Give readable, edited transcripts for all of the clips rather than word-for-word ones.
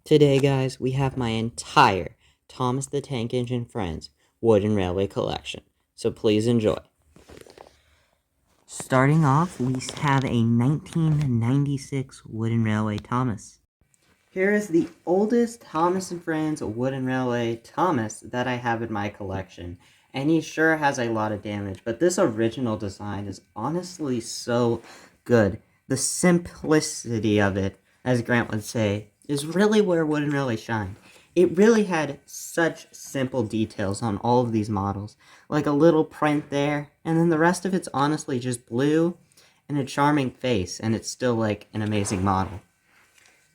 Today, guys, we have my entire Thomas the Tank Engine Friends Wooden Railway collection, so please enjoy. Starting off, we have a 1996 Wooden Railway Thomas. Here is the oldest Thomas and Friends Wooden Railway Thomas that I have in my collection, and he sure has a lot of damage, but this original design is honestly so good. The simplicity of it, as Grant would say, is really where Wooden Railway shined. It really had such simple details on all of these models, like a little print there, and then the rest of it's honestly just blue and a charming face, and it's still like an amazing model.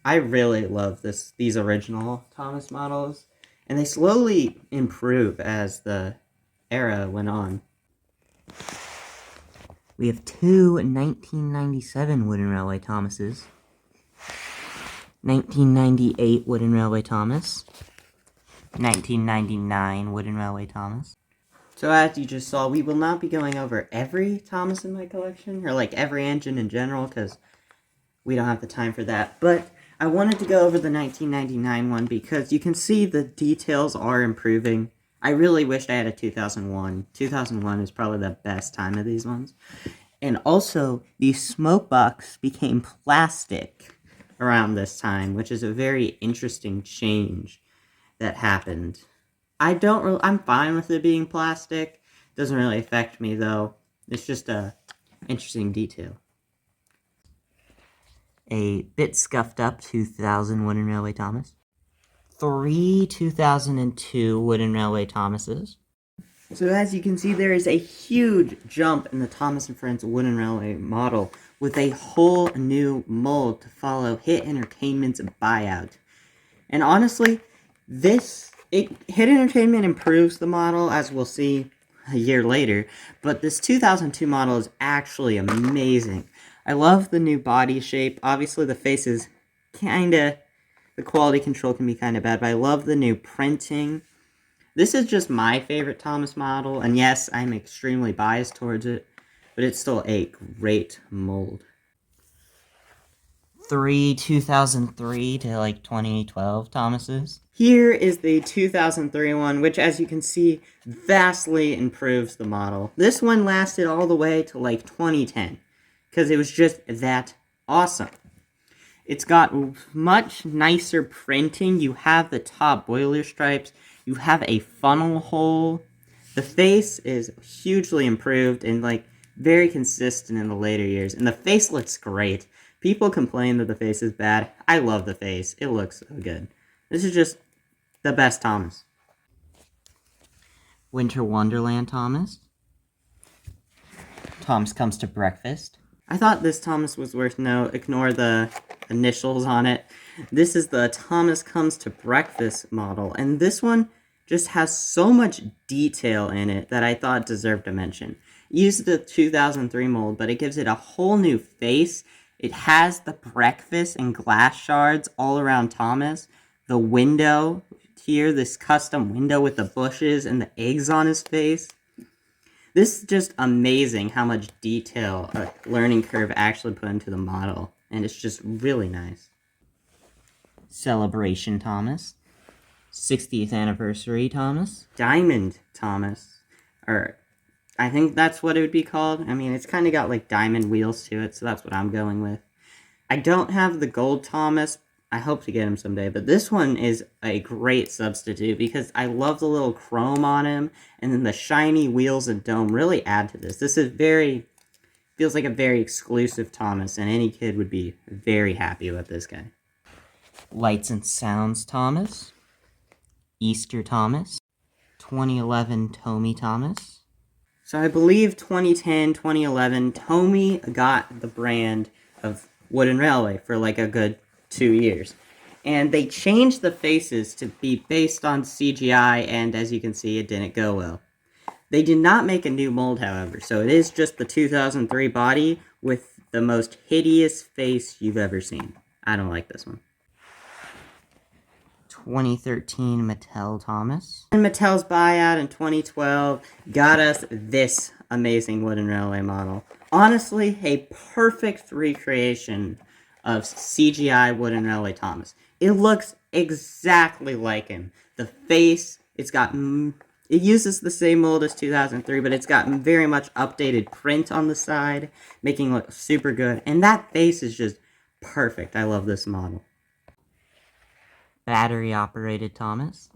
I really love these original Thomas models, and they slowly improve as the era went on. We have two 1997 Wooden Railway Thomases. 1998 Wooden Railway Thomas. 1999 Wooden Railway Thomas. So as you just saw, we will not be going over every Thomas in my collection, or like every engine in general, because we don't have the time for that. But I wanted to go over the 1999 one because you can see the details are improving. I really wished I had a 2001. 2001 is probably the best time of these ones. And also, the smoke box became plastic around this time, which is a very interesting change that happened. I'm fine with it being plastic. Doesn't really affect me though. It's just a interesting detail. A bit scuffed up 2000 Wooden Railway Thomas. 3 2002 Wooden Railway Thomases. So as you can see, there is a huge jump in the Thomas & Friends Wooden Railway model with a whole new mold to follow Hit Entertainment's buyout. And honestly, Hit Entertainment improves the model, as we'll see a year later, but this 2002 model is actually amazing. I love the new body shape. Obviously, the face is the quality control can be kind of bad, but I love the new printing. This is just my favorite Thomas model, and yes, I'm extremely biased towards it, but it's still a great mold. 3 2003 to like 2012 Thomases. Here is the 2003 one, which as you can see, vastly improves the model. This one lasted all the way to like 2010, because it was just that awesome. It's got much nicer printing. You have the top boiler stripes. You have a funnel hole. The face is hugely improved and like very consistent in the later years. And the face looks great. People complain that the face is bad. I love the face. It looks so good. This is just the best Thomas. Winter Wonderland Thomas. Thomas Comes to Breakfast. I thought this Thomas was worth note. Ignore the initials on it. This is the Thomas Comes to Breakfast model, and this one just has so much detail in it that I thought deserved a mention. It used the 2003 mold, but it gives it a whole new face. It has the breakfast and glass shards all around Thomas. The window here, this custom window with the bushes and the eggs on his face. This is just amazing how much detail a learning curve actually put into the model, and it's just really nice. Celebration Thomas. 60th Anniversary Thomas. Diamond Thomas. Or, I think that's what it would be called. I mean, it's kind of got like diamond wheels to it, so that's what I'm going with. I don't have the gold Thomas. I hope to get him someday, but this one is a great substitute because I love the little chrome on him, and then the shiny wheels and dome really add to this. This is feels like a very exclusive Thomas, and any kid would be very happy with this guy. Lights and Sounds Thomas. Easter Thomas. 2011 Tomy Thomas. So I believe 2010, 2011, Tomy got the brand of Wooden Railway for like a good 2 years. And they changed the faces to be based on CGI, and as you can see, it didn't go well. They did not make a new mold, however, so it is just the 2003 body with the most hideous face you've ever seen. I don't like this one. 2013 Mattel Thomas. And Mattel's buyout in 2012 got us this amazing Wooden Railway model. Honestly, a perfect recreation of CGI Wooden Railway Thomas. It looks exactly like him. The face, it uses the same mold as 2003, but it's got very much updated print on the side, making it look super good. And that face is just perfect. I love this model. Battery-operated Thomas.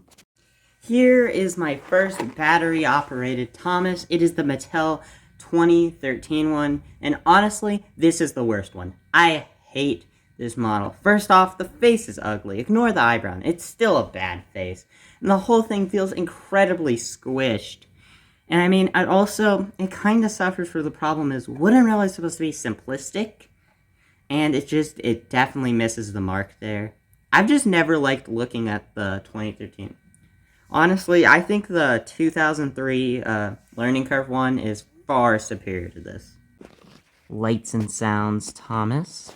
Here is my first battery-operated Thomas. It is the Mattel 2013 one, and honestly, this is the worst one. I hate this model. First off, the face is ugly. Ignore the eyebrow. It's still a bad face. And the whole thing feels incredibly squished. And I mean, it kind of suffers for the problem is Wooden Railway is supposed to be simplistic, and it definitely misses the mark there. I've just never liked looking at the 2013. Honestly, I think the 2003 Learning Curve one is far superior to this. Lights and Sounds Thomas.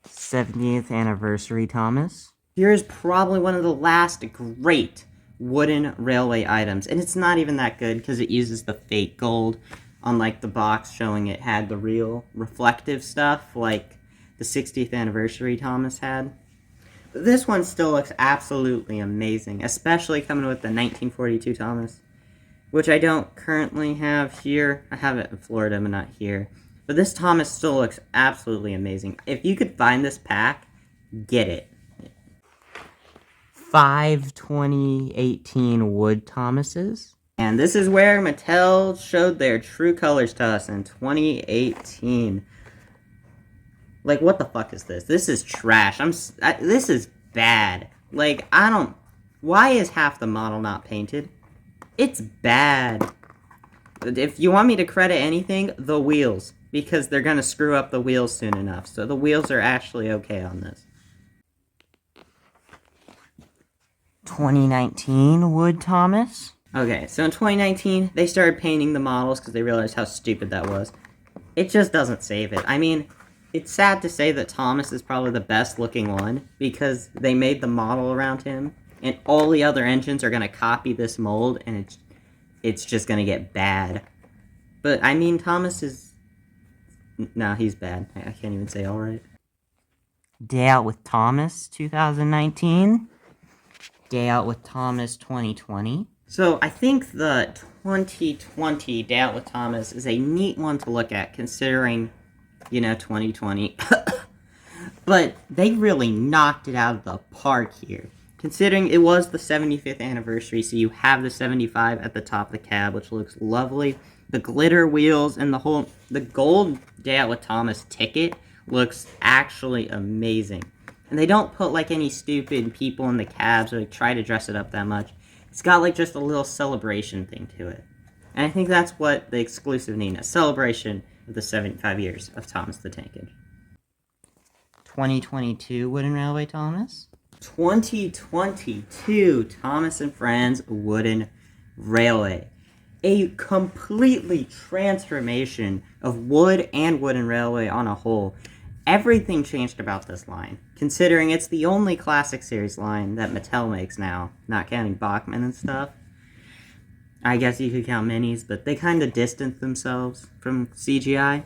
70th Anniversary Thomas. Here is probably one of the last great wooden railway items, and it's not even that good because it uses the fake gold, unlike the box showing it had the real reflective stuff like the 60th Anniversary Thomas had. But this one still looks absolutely amazing, especially coming with the 1942 Thomas, which I don't currently have here. I have it in Florida, but not here. But this Thomas still looks absolutely amazing. If you could find this pack, get it. 5 2018 Wood Thomases. And this is where Mattel showed their true colors to us in 2018. Like, what the fuck is this? This is trash. This is bad. Like, why is half the model not painted? It's bad. If you want me to credit anything, the wheels. Because they're gonna screw up the wheels soon enough. So the wheels are actually okay on this. 2019 Wood Thomas. Okay, so in 2019, they started painting the models because they realized how stupid that was. It just doesn't save it. I mean, it's sad to say that Thomas is probably the best looking one because they made the model around him, and all the other engines are going to copy this mold, and it's just going to get bad. But, I mean, Thomas is... No, he's bad. I can't even say alright. Day Out with Thomas 2019. Day Out with Thomas 2020. So, I think the 2020 Day Out with Thomas is a neat one to look at, considering, 2020. But they really knocked it out of the park here. Considering it was the 75th anniversary, so you have the 75 at the top of the cab, which looks lovely. The glitter wheels and the gold Day Out with Thomas ticket looks actually amazing. And they don't put, any stupid people in the cabs or, try to dress it up that much. It's got, just a little celebration thing to it. And I think that's what the exclusive need, a celebration of the 75 years of Thomas the Tank Engine. 2022 Wooden Railway Thomas. 2022 Thomas and Friends Wooden Railway. A completely transformation of wood and wooden railway on a whole. Everything changed about this line, considering it's the only Classic Series line that Mattel makes now, not counting Bachmann and stuff. I guess you could count minis, but they kind of distanced themselves from CGI.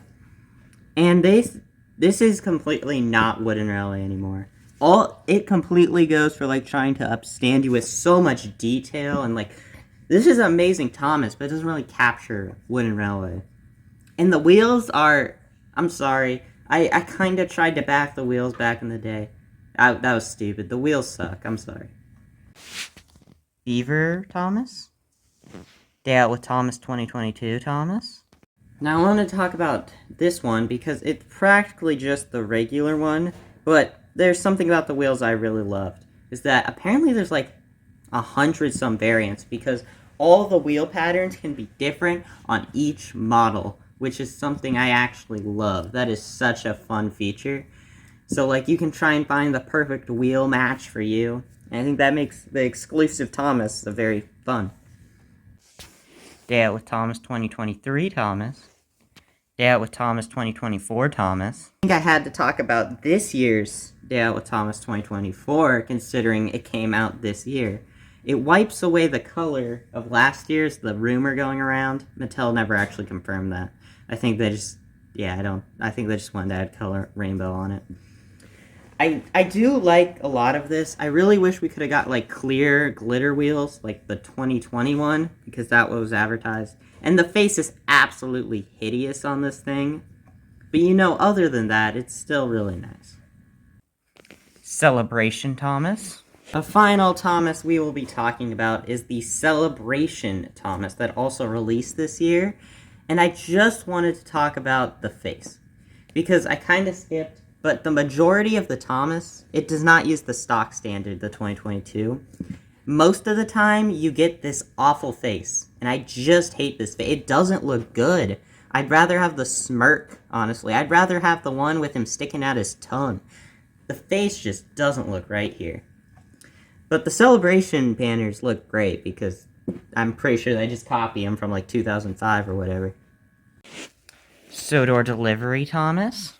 And this is completely not wooden railway anymore. It completely goes for, trying to upstand you with so much detail and, this is amazing Thomas, but it doesn't really capture wooden railway. And the wheels are... I'm sorry. I kind of tried to back the wheels back in the day. That was stupid. The wheels suck. I'm sorry. Beaver Thomas? Day Out with Thomas 2022 Thomas? Now I want to talk about this one because it's practically just the regular one, but there's something about the wheels I really loved. Is that apparently there's 100 some variants because all the wheel patterns can be different on each model, which is something I actually love. That is such a fun feature. So, you can try and find the perfect wheel match for you. And I think that makes the exclusive Thomas very fun. Day Out with Thomas 2023 Thomas. Day Out with Thomas 2024 Thomas. I think I had to talk about this year's Day Out with Thomas 2024, considering it came out this year. It wipes away the color of last year's, the rumor going around. Mattel never actually confirmed that. I think they just, I think they just wanted to add color rainbow on it. I do like a lot of this. I really wish we could have got like clear glitter wheels like the 2021 because that was advertised. And the face is absolutely hideous on this thing. But other than that, it's still really nice. Celebration Thomas. A final Thomas we will be talking about is the Celebration Thomas that also released this year. And I just wanted to talk about the face because I kind of skipped, but the majority of the Thomas, it does not use the stock standard, the 2022. Most of the time, you get this awful face, and I just hate this face. It doesn't look good. I'd rather have the smirk, honestly. I'd rather have the one with him sticking out his tongue. The face just doesn't look right here. But the Celebration banners look great because I'm pretty sure they just copy them from like 2005 or whatever. Sodor Delivery Thomas.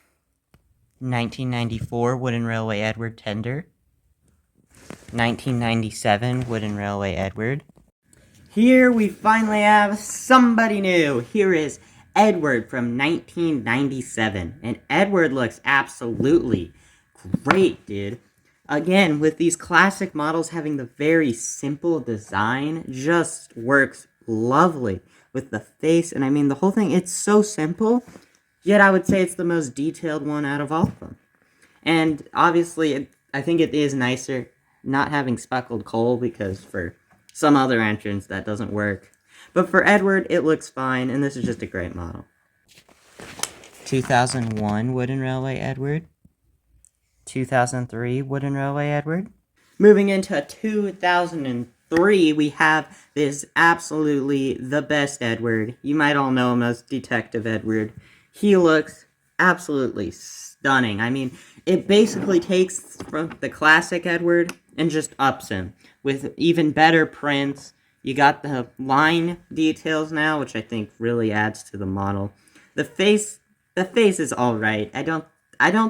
1994 Wooden Railway Edward Tender. 1997 Wooden Railway Edward. Here we finally have somebody new. Here is Edward from 1997. And Edward looks absolutely great, dude. Again, with these classic models having the very simple design, just works lovely with the face. And I mean, the whole thing, it's so simple, yet I would say it's the most detailed one out of all of them. And obviously, I think it is nicer not having speckled coal because for some other entrants that doesn't work. But for Edward, it looks fine, and this is just a great model. 2001 Wooden Railway Edward. 2003 Wooden Railway Edward. Moving into 2003, we have this absolutely the best Edward. You might all know him as Detective Edward. He looks absolutely stunning. I mean, it basically takes from the classic Edward and just ups him with even better prints. You got the line details now, which I think really adds to the model. The face is all right. I don't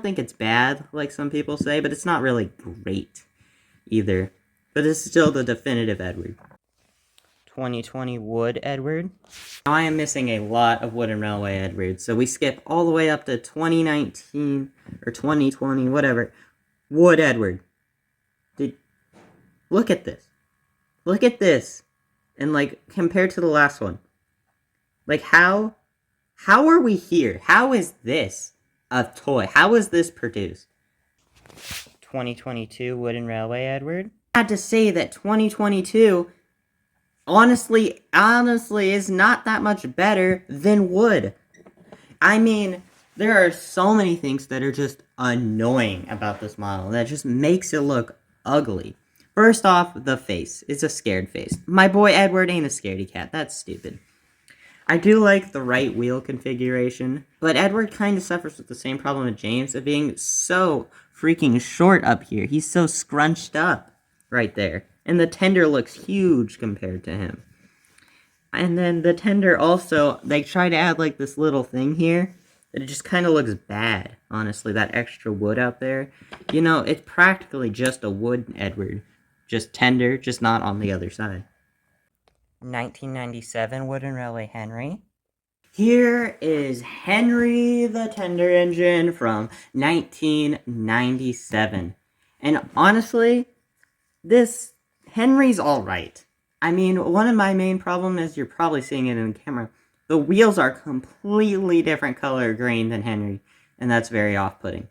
think it's bad, like some people say, but it's not really great either. But it's still the definitive Edward. 2020 Wood Edward. Now I am missing a lot of Wooden Railway Edward, so we skip all the way up to 2019 or 2020, whatever. Wood Edward. Look at this. Look at this. And like compared to the last one. Like how are we here? How is this a toy? How is this produced? 2022 Wooden Railway Edward. I had to say that 2022 honestly is not that much better than wood. I mean, there are so many things that are just annoying about this model that just makes it look ugly. First off, the face. It's a scared face. My boy Edward ain't a scaredy cat. That's stupid. I do like the right wheel configuration, but Edward kind of suffers with the same problem as James of being so freaking short up here. He's so scrunched up right there. And the tender looks huge compared to him. And then the tender also, they try to add like this little thing here. It just kind of looks bad, honestly, that extra wood out there. It's practically just a wood Edward. Just tender, just not on the other side. 1997 Wooden Railway Henry. Here is Henry the Tender Engine from 1997. And honestly, this Henry's alright. I mean, one of my main problems is you're probably seeing it in the camera. The wheels are completely different color green than Henry, and that's very off-putting.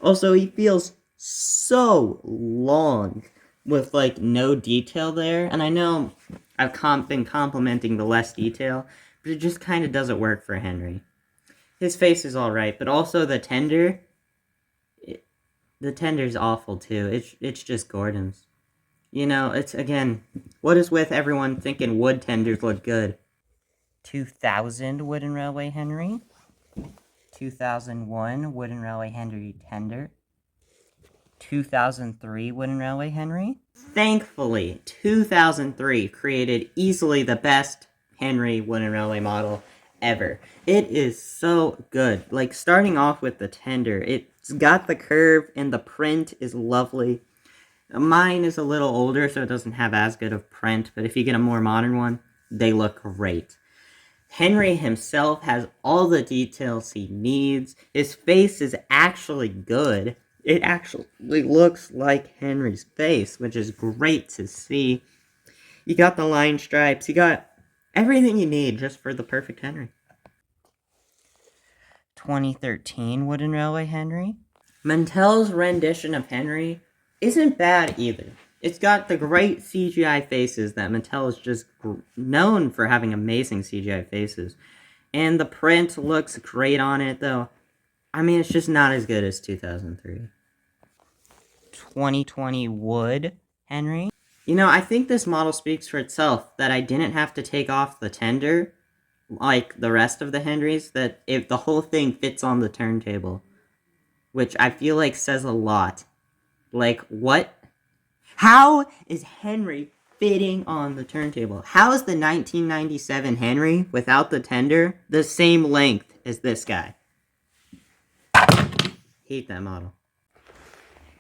Also, he feels so long with like no detail there, and I know I've been complimenting the less detail, but it just kind of doesn't work for Henry. His face is alright, but also the tender, the tender's awful too. It's just Gordon's. It's, again, what is with everyone thinking wood tenders look good? 2000 Wooden Railway Henry. 2001 Wooden Railway Henry Tender. 2003 Wooden Railway Henry. Thankfully, 2003 created easily the best Henry Wooden Railway model ever. It is so good. Like, starting off with the tender, it's got the curve and the print is lovely. Mine is a little older, so it doesn't have as good of print, but if you get a more modern one, they look great. Henry himself has all the details he needs. His face is actually good. It actually looks like Henry's face, which is great to see. You got the line stripes, you got everything you need just for the perfect Henry. 2013 Wooden Railway Henry. Mattel's rendition of Henry isn't bad either. It's got the great CGI faces that Mattel is just known for having amazing CGI faces. And the print looks great on it, though. I mean, it's just not as good as 2003. 2020 Wood Henry. You know, I think this model speaks for itself, that I didn't have to take off the tender like the rest of the Henrys, that if the whole thing fits on the turntable. Which I feel like says a lot. Like, what? How is Henry fitting on the turntable? How is the 1997 Henry, without the tender, the same length as this guy? Hate that model.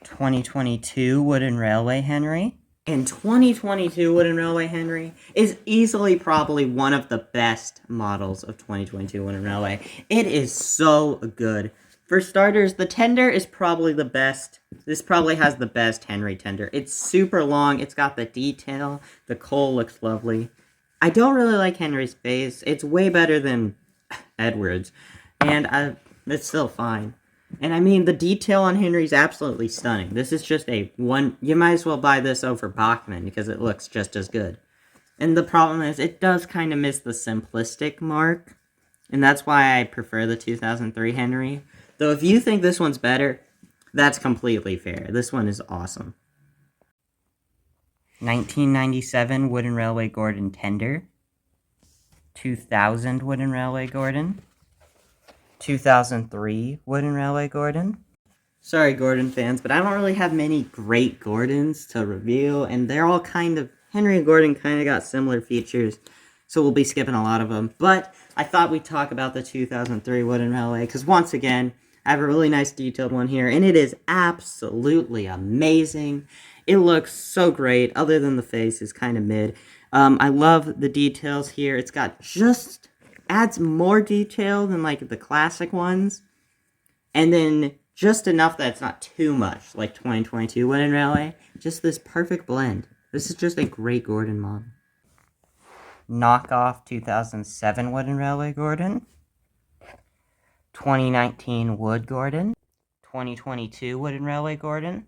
2022 Wooden Railway Henry. And 2022 Wooden Railway Henry is easily probably one of the best models of 2022 Wooden Railway. It is so good. For starters, the tender is probably the best. This probably has the best Henry tender. It's super long. It's got the detail. The coal looks lovely. I don't really like Henry's face. It's way better than Edward's. And it's still fine. And I mean, the detail on Henry's absolutely stunning. This is just a one... You might as well buy this over Bachmann because it looks just as good. And the problem is, it does kind of miss the simplistic mark. And that's why I prefer the 2003 Henry. Though if you think this one's better, that's completely fair. This one is awesome. 1997 Wooden Railway Gordon Tender. 2000 Wooden Railway Gordon. 2003 Wooden Railway Gordon. Sorry, Gordon fans, but I don't really have many great Gordons to review, and they're all kind of... Henry and Gordon kind of got similar features, so we'll be skipping a lot of them. But I thought we'd talk about the 2003 Wooden Railway, because once again, I have a really nice detailed one here, and it is absolutely amazing. It looks so great, other than the face is kind of mid. I love the details here. It's got just... adds more detail than, like, the classic ones. And then just enough that it's not too much, like 2022 Wooden Railway. Just this perfect blend. This is just a great Gordon model. Knockoff 2007 Wooden Railway Gordon. 2019 Wood Gordon. 2022 Wooden Railway Gordon.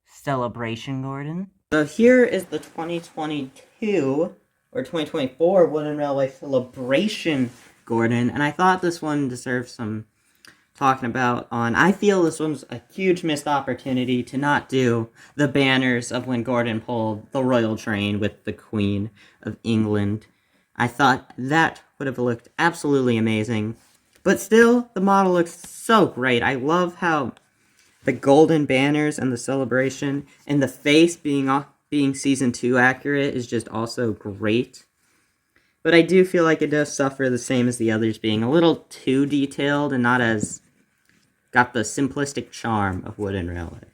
Celebration Gordon. So here is the 2022 or 2024 Wooden Railway Celebration Gordon, and I thought this one deserves some talking about on. I feel this one's a huge missed opportunity to not do the banners of when Gordon pulled the royal train with the Queen of England. I thought that would have looked absolutely amazing, but still, the model looks so great. I love how the golden banners and the celebration and the face being season 2 accurate is just also great. But I do feel like it does suffer the same as the others, being a little too detailed and not as got the simplistic charm of Wooden Railway.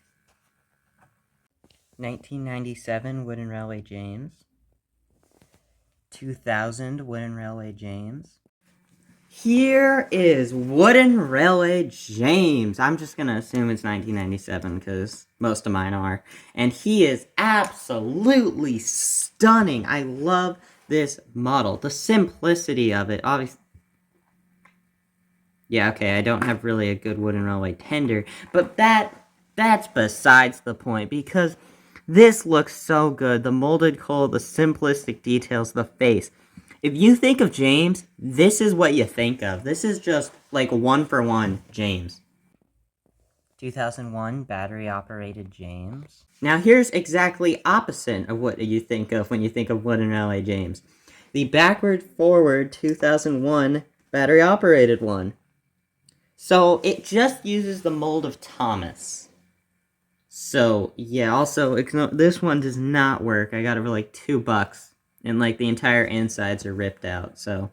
1997 Wooden Railway James. 2000 Wooden Railway James. Here is Wooden Railway James. I'm just going to assume it's 1997 because most of mine are. And he is absolutely stunning. I love this model. The simplicity of it, obviously. Yeah, okay, I don't have really a good Wooden Railway tender, but that's besides the point because this looks so good. The molded coal, the simplistic details, the face. If you think of James, this is what you think of. This is just like one-for-one James. 2001 battery-operated James. Now here's exactly opposite of what you think of when you think of Wooden Railway James. The backward-forward 2001 battery-operated one. So it just uses the mold of Thomas. So yeah, also this one does not work. I got it for like $2. And, like, the entire insides are ripped out, so.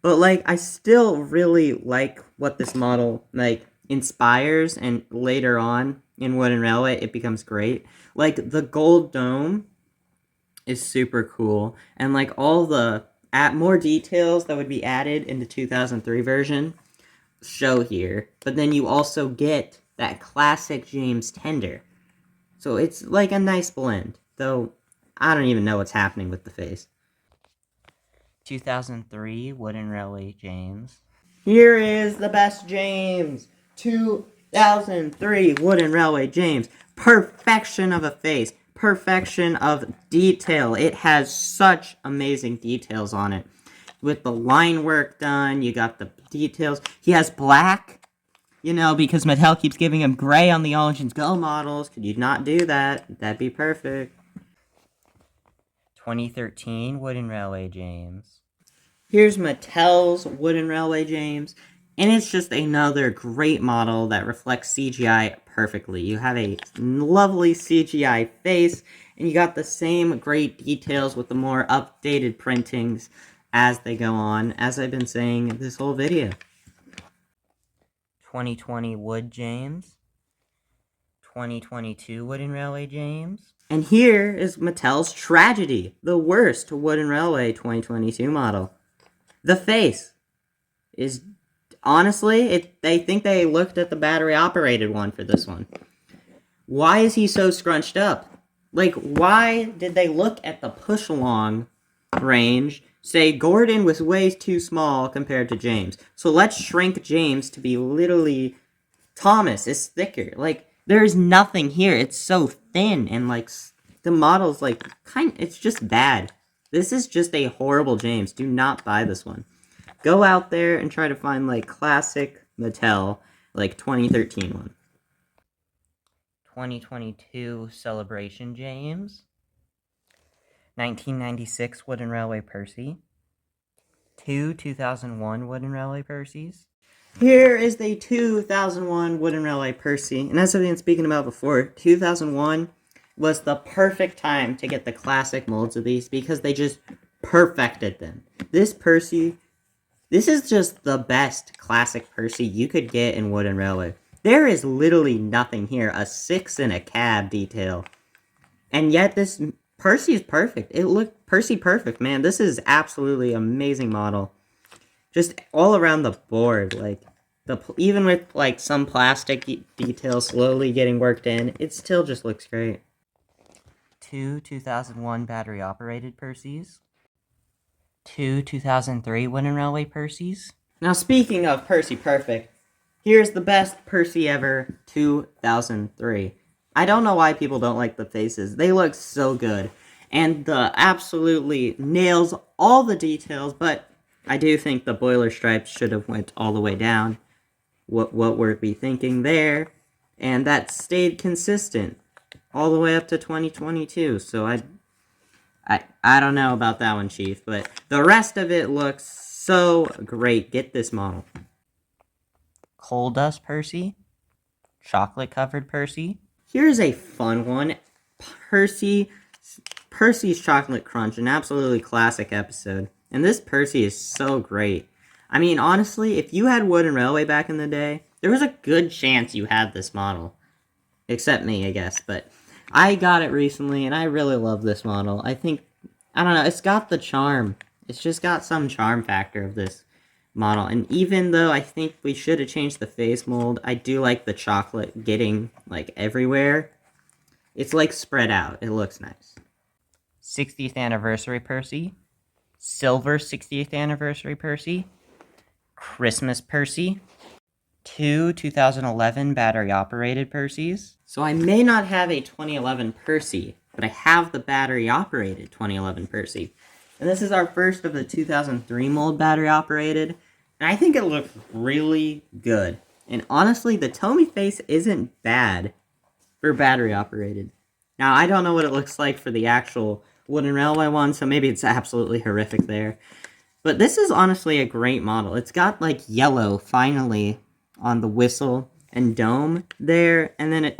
But, like, I still really like what this model, like, inspires, and later on in Wooden Railway, it becomes great. Like, the gold dome is super cool, and, like, all the more details that would be added in the 2003 version show here. But then you also get that classic James tender. So it's like a nice blend, though I don't even know what's happening with the face. 2003 Wooden Railway James. Here is the best James. 2003 Wooden Railway James. Perfection of a face. Perfection of detail. It has such amazing details on it. With the line work done, you got the details. He has black, you know, because Mattel keeps giving him gray on the All Engines Go models. Could you not do that? That'd be perfect. 2013 Wooden Railway James. Here's Mattel's Wooden Railway James, and it's just another great model that reflects CGI perfectly. You have a lovely CGI face, and you got the same great details with the more updated printings as they go on, as I've been saying this whole video. 2020 Wood James. 2022 Wooden Railway James. And here is Mattel's Tragedy, the worst Wooden Railway 2022 model. The face is, honestly, they think they looked at the battery-operated one for this one. Why is he so scrunched up? Like, why did they look at the push-along range, say Gordon was way too small compared to James, so let's shrink James to be literally Thomas is thicker. Like, there's nothing here. It's so thin, and, like, the model's, like, it's just bad. This is just a horrible James. Do not buy this one. Go out there and try to find, like, classic Mattel, like, 2013 one. 2022 Celebration James. 1996 Wooden Railway Percy. 2001 Wooden Railway Percys. Here is the 2001 Wooden Railway Percy. And as I've been speaking about before, 2001 was the perfect time to get the classic molds of these because they just perfected them. This Percy, this is just the best classic Percy you could get in Wooden Railway. There is literally nothing here. A 6 in a cab detail. And yet this Percy is perfect. It looked Percy perfect, man. This is absolutely amazing model. Just all around the board, like even with like some plastic details slowly getting worked in, it still just looks great. 2001 battery operated Percys. 2003 Wooden Railway Percys. Now speaking of Percy perfect, here's the best Percy ever, 2003. I don't know why people don't like the faces. They look so good. And the absolutely nails all the details, but I do think the boiler stripes should have went all the way down. What were we thinking there? And that stayed consistent all the way up to 2022. So I don't know about that one, Chief, but the rest of it looks so great. Get this model. Coal Dust Percy. Chocolate covered Percy. Here's a fun one. Percy's Chocolate Crunch, an absolutely classic episode. And this Percy is so great. I mean, honestly, if you had Wooden Railway back in the day, there was a good chance you had this model. Except me, I guess, but I got it recently, and I really love this model. I don't know, it's got the charm. It's just got some charm factor of this model. And even though I think we should have changed the face mold, I do like the chocolate getting, like, everywhere. It's, like, spread out. It looks nice. 60th Anniversary Percy. Silver 60th Anniversary Percy. Christmas Percy. 2011 battery-operated Percys. So I may not have a 2011 Percy, but I have the battery-operated 2011 Percy. And this is our first of the 2003 mold battery-operated, and I think it looks really good. And honestly, the Tomy face isn't bad for battery-operated. Now, I don't know what it looks like for the actual Wooden Railway one, so maybe it's absolutely horrific there. But this is honestly a great model. It's got, like, yellow, finally, on the whistle and dome there, and then it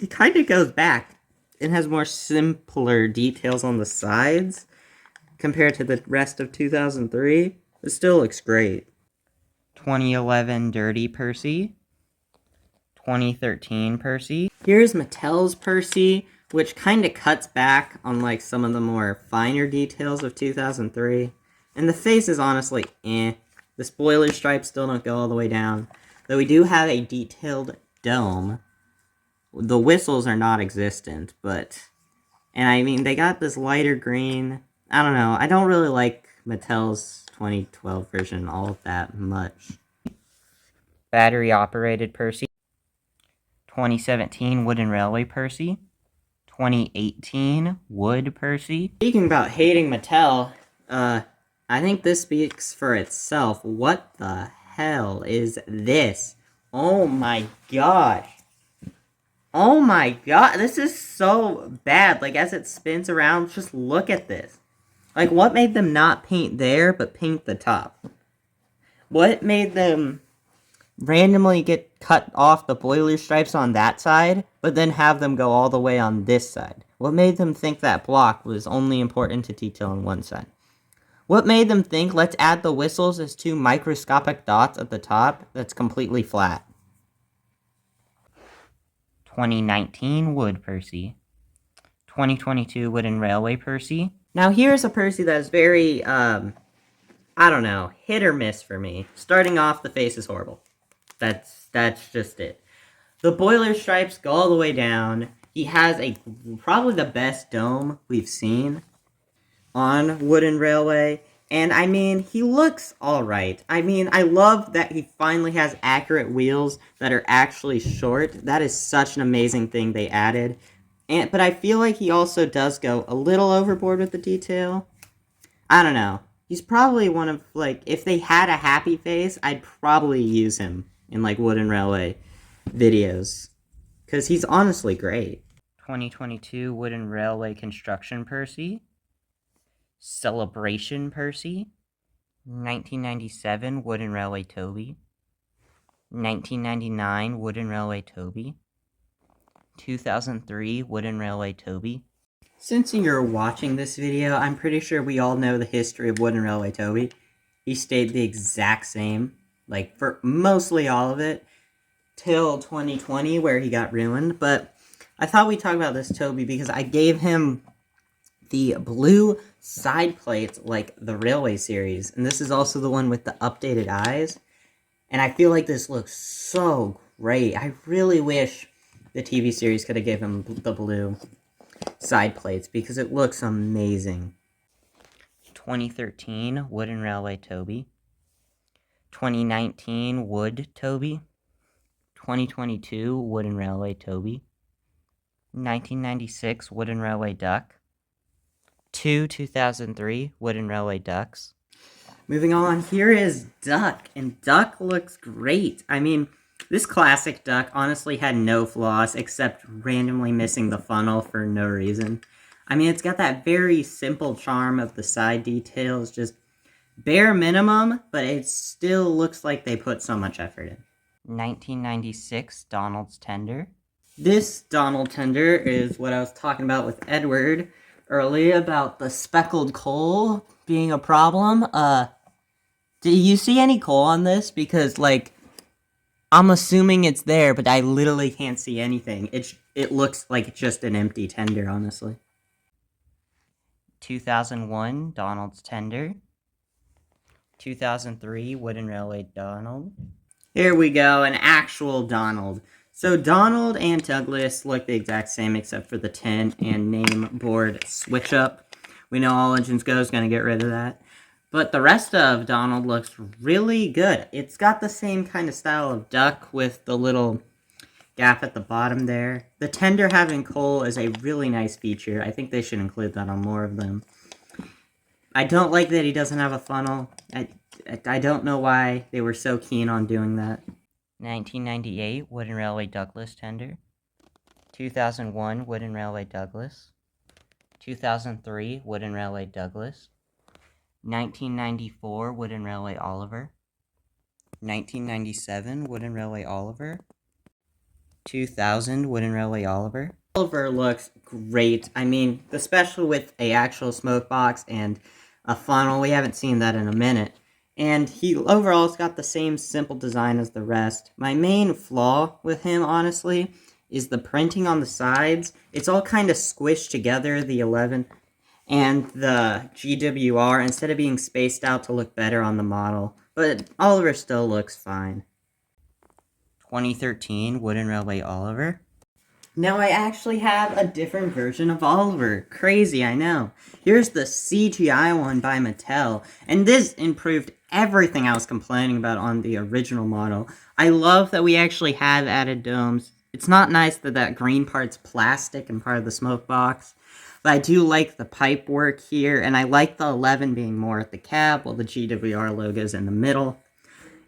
kind of goes back. It has more simpler details on the sides compared to the rest of 2003. It still looks great. 2011 Dirty Percy. 2013 Percy. Here's Mattel's Percy, which kind of cuts back on like some of the more finer details of 2003. And the face is honestly eh. The spoiler stripes still don't go all the way down. Though we do have a detailed dome. The whistles are not existent, but... And I mean, they got this lighter green. I don't know. I don't really like Mattel's 2012 version all that much. Battery-operated Percy. 2017 Wooden Railway Percy. 2018 Wood Percy. Speaking about hating Mattel, I think this speaks for itself. What the hell is this? Oh my gosh. Oh my god, this is so bad. Like, as it spins around, just look at this. Like, what made them not paint there, but paint the top? What made them randomly get cut off the boiler stripes on that side, but then have them go all the way on this side? What made them think that block was only important to detail on one side? What made them think, let's add the whistles as two microscopic dots at the top that's completely flat? 2019 Wood Percy. 2022 Wooden Railway Percy. Now here's a Percy that is very, I don't know, hit or miss for me. Starting off, the face is horrible. That's just it. The boiler stripes go all the way down. He has probably the best dome we've seen on Wooden Railway. And, I mean, he looks alright. I mean, I love that he finally has accurate wheels that are actually short. That is such an amazing thing they added. But I feel like he also does go a little overboard with the detail. I don't know. He's probably one of, like, if they had a happy face, I'd probably use him in, like, Wooden Railway videos. Because he's honestly great. 2022 Wooden Railway Construction Percy. Celebration Percy. 1997 Wooden Railway Toby. 1999 Wooden Railway Toby. 2003 Wooden Railway Toby. Since you're watching this video, I'm pretty sure we all know the history of Wooden Railway Toby. He stayed the exact same, like, for mostly all of it, till 2020, where he got ruined. But I thought we'd talk about this Toby because I gave him the blue side plates like the Railway series, and this is also the one with the updated eyes, and I feel like this looks so great. I really wish the TV series could have given him the blue side plates because it looks amazing. 2013 Wooden Railway Toby. 2019 Wood Toby. 2022 Wooden Railway Toby. 1996 Wooden Railway Duck. 2003 Wooden Railway Ducks. Moving on, here is Duck, and Duck looks great. I mean, this classic Duck honestly had no flaws except randomly missing the funnel for no reason. I mean, it's got that very simple charm of the side details, just bare minimum, but it still looks like they put so much effort in. 1996 Donald's Tender. This Donald Tender is what I was talking about with Edward earlier about the speckled coal being a problem. Do you see any coal on this? Because, like, I'm assuming it's there, but I literally can't see anything. It looks like just an empty tender, honestly. 2001 Donald's Tender. 2003 Wooden Railway Donald. Here we go, an actual Donald. So Donald and Douglas look the exact same except for the 10 and name board switch up. We know All Engines Go is going to get rid of that. But the rest of Donald looks really good. It's got the same kind of style of Duck with the little gap at the bottom there. The tender having coal is a really nice feature. I think they should include that on more of them. I don't like that he doesn't have a funnel. I don't know why they were so keen on doing that. 1998 Wooden Railway Douglas Tender. 2001 Wooden Railway Douglas. 2003 Wooden Railway Douglas. 1994 Wooden Railway Oliver. 1997 Wooden Railway Oliver. 2000 Wooden Railway Oliver. Oliver looks great. I mean, especially with a actual smoke box and a funnel. We haven't seen that in a minute. And he overall has got the same simple design as the rest. My main flaw with him, honestly, is the printing on the sides. It's all kind of squished together, the 11 and the GWR, instead of being spaced out to look better on the model. But Oliver still looks fine. 2013 Wooden Railway Oliver. Now I actually have a different version of Oliver. Crazy, I know. Here's the CGI one by Mattel, and this improved everything I was complaining about on the original model. I love that we actually have added domes. It's not nice that that green part's plastic and part of the smoke box, but I do like the pipe work here, and I like the 11 being more at the cab, while the GWR logo's in the middle.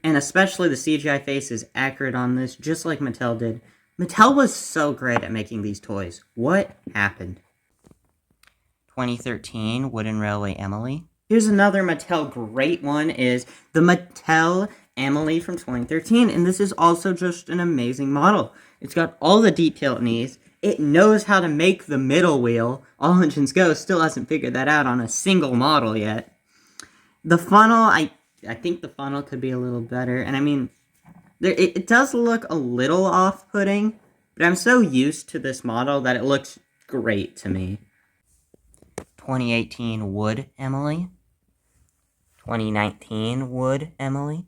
And especially the CGI face is accurate on this, just like Mattel did. Mattel was so great at making these toys. What happened? 2013 Wooden Railway Emily. Here's another Mattel great one, is the Mattel Emily from 2013, and this is also just an amazing model. It's got all the detail it needs. It knows how to make the middle wheel. All Engines Go still hasn't figured that out on a single model yet. The funnel, I think the funnel could be a little better, and I mean, it does look a little off-putting, but I'm so used to this model that it looks great to me. 2018 Wood Emily. 2019 Wood Emily.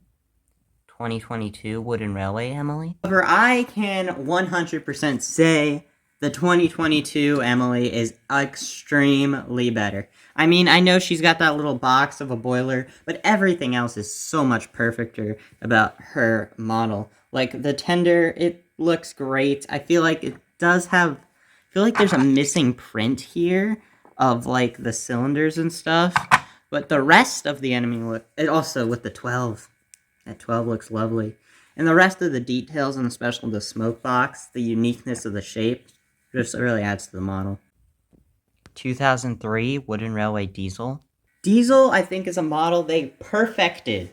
2022 Wooden Railway Emily. However, I can 100% say the 2022 Emily is extremely better. I mean, I know she's got that little box of a boiler, but everything else is so much perfecter about her model. Like, the tender, it looks great. I feel like it does have... I feel like there's a missing print here of, like, the cylinders and stuff. But the rest of the enemy look... It also, with the 12. That 12 looks lovely. And the rest of the details, and especially the smoke box, the uniqueness of the shape, just really adds to the model. 2003 Wooden Railway Diesel. Diesel, I think, is a model they perfected.